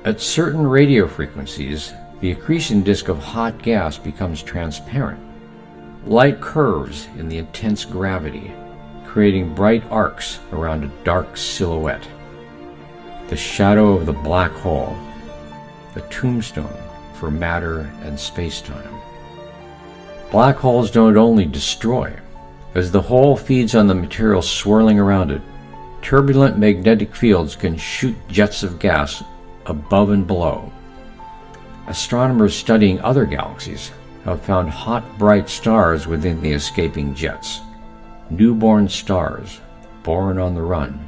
At certain radio frequencies, the accretion disk of hot gas becomes transparent. Light curves in the intense gravity, creating bright arcs around a dark silhouette. The shadow of the black hole, a tombstone for matter and space-time. Black holes don't only destroy. As the hole feeds on the material swirling around it, turbulent magnetic fields can shoot jets of gas above and below. Astronomers studying other galaxies have found hot, bright stars within the escaping jets. Newborn stars, born on the run.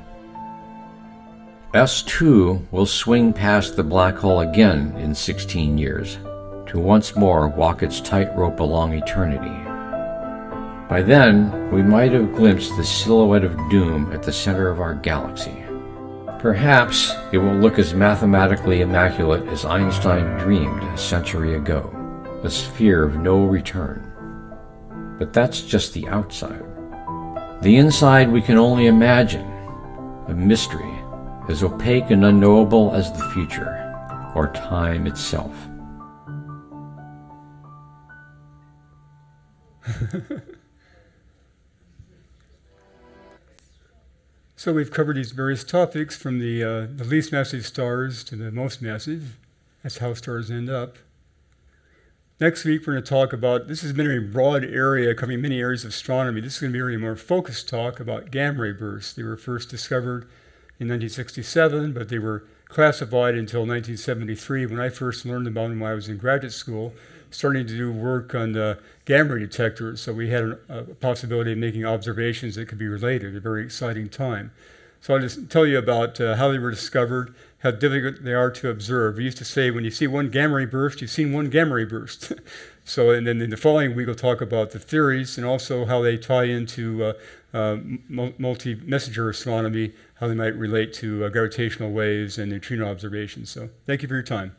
S2 will swing past the black hole again in 16 years, to once more walk its tightrope along eternity. By then, we might have glimpsed the silhouette of doom at the center of our galaxy. Perhaps it will look as mathematically immaculate as Einstein dreamed a century ago, a sphere of no return. But that's just the outside. The inside we can only imagine, a mystery as opaque and unknowable as the future, or time itself. So we've covered these various topics from the least massive stars to the most massive. That's how stars end up. Next week we're going to talk about, this has been a broad area covering many areas of astronomy. This is going to be a really more focused talk about gamma ray bursts. They were first discovered in 1967, but they were classified until 1973 when I first learned about them when I was in graduate school, starting to do work on the gamma ray detectors. So we had a possibility of making observations that could be related, a very exciting time. So I'll just tell you about how they were discovered, how difficult they are to observe. We used to say when you see one gamma ray burst, you've seen one gamma ray burst. So, and then in the following week, we'll talk about the theories and also how they tie into multi-messenger astronomy, how they might relate to gravitational waves and neutrino observations. So thank you for your time.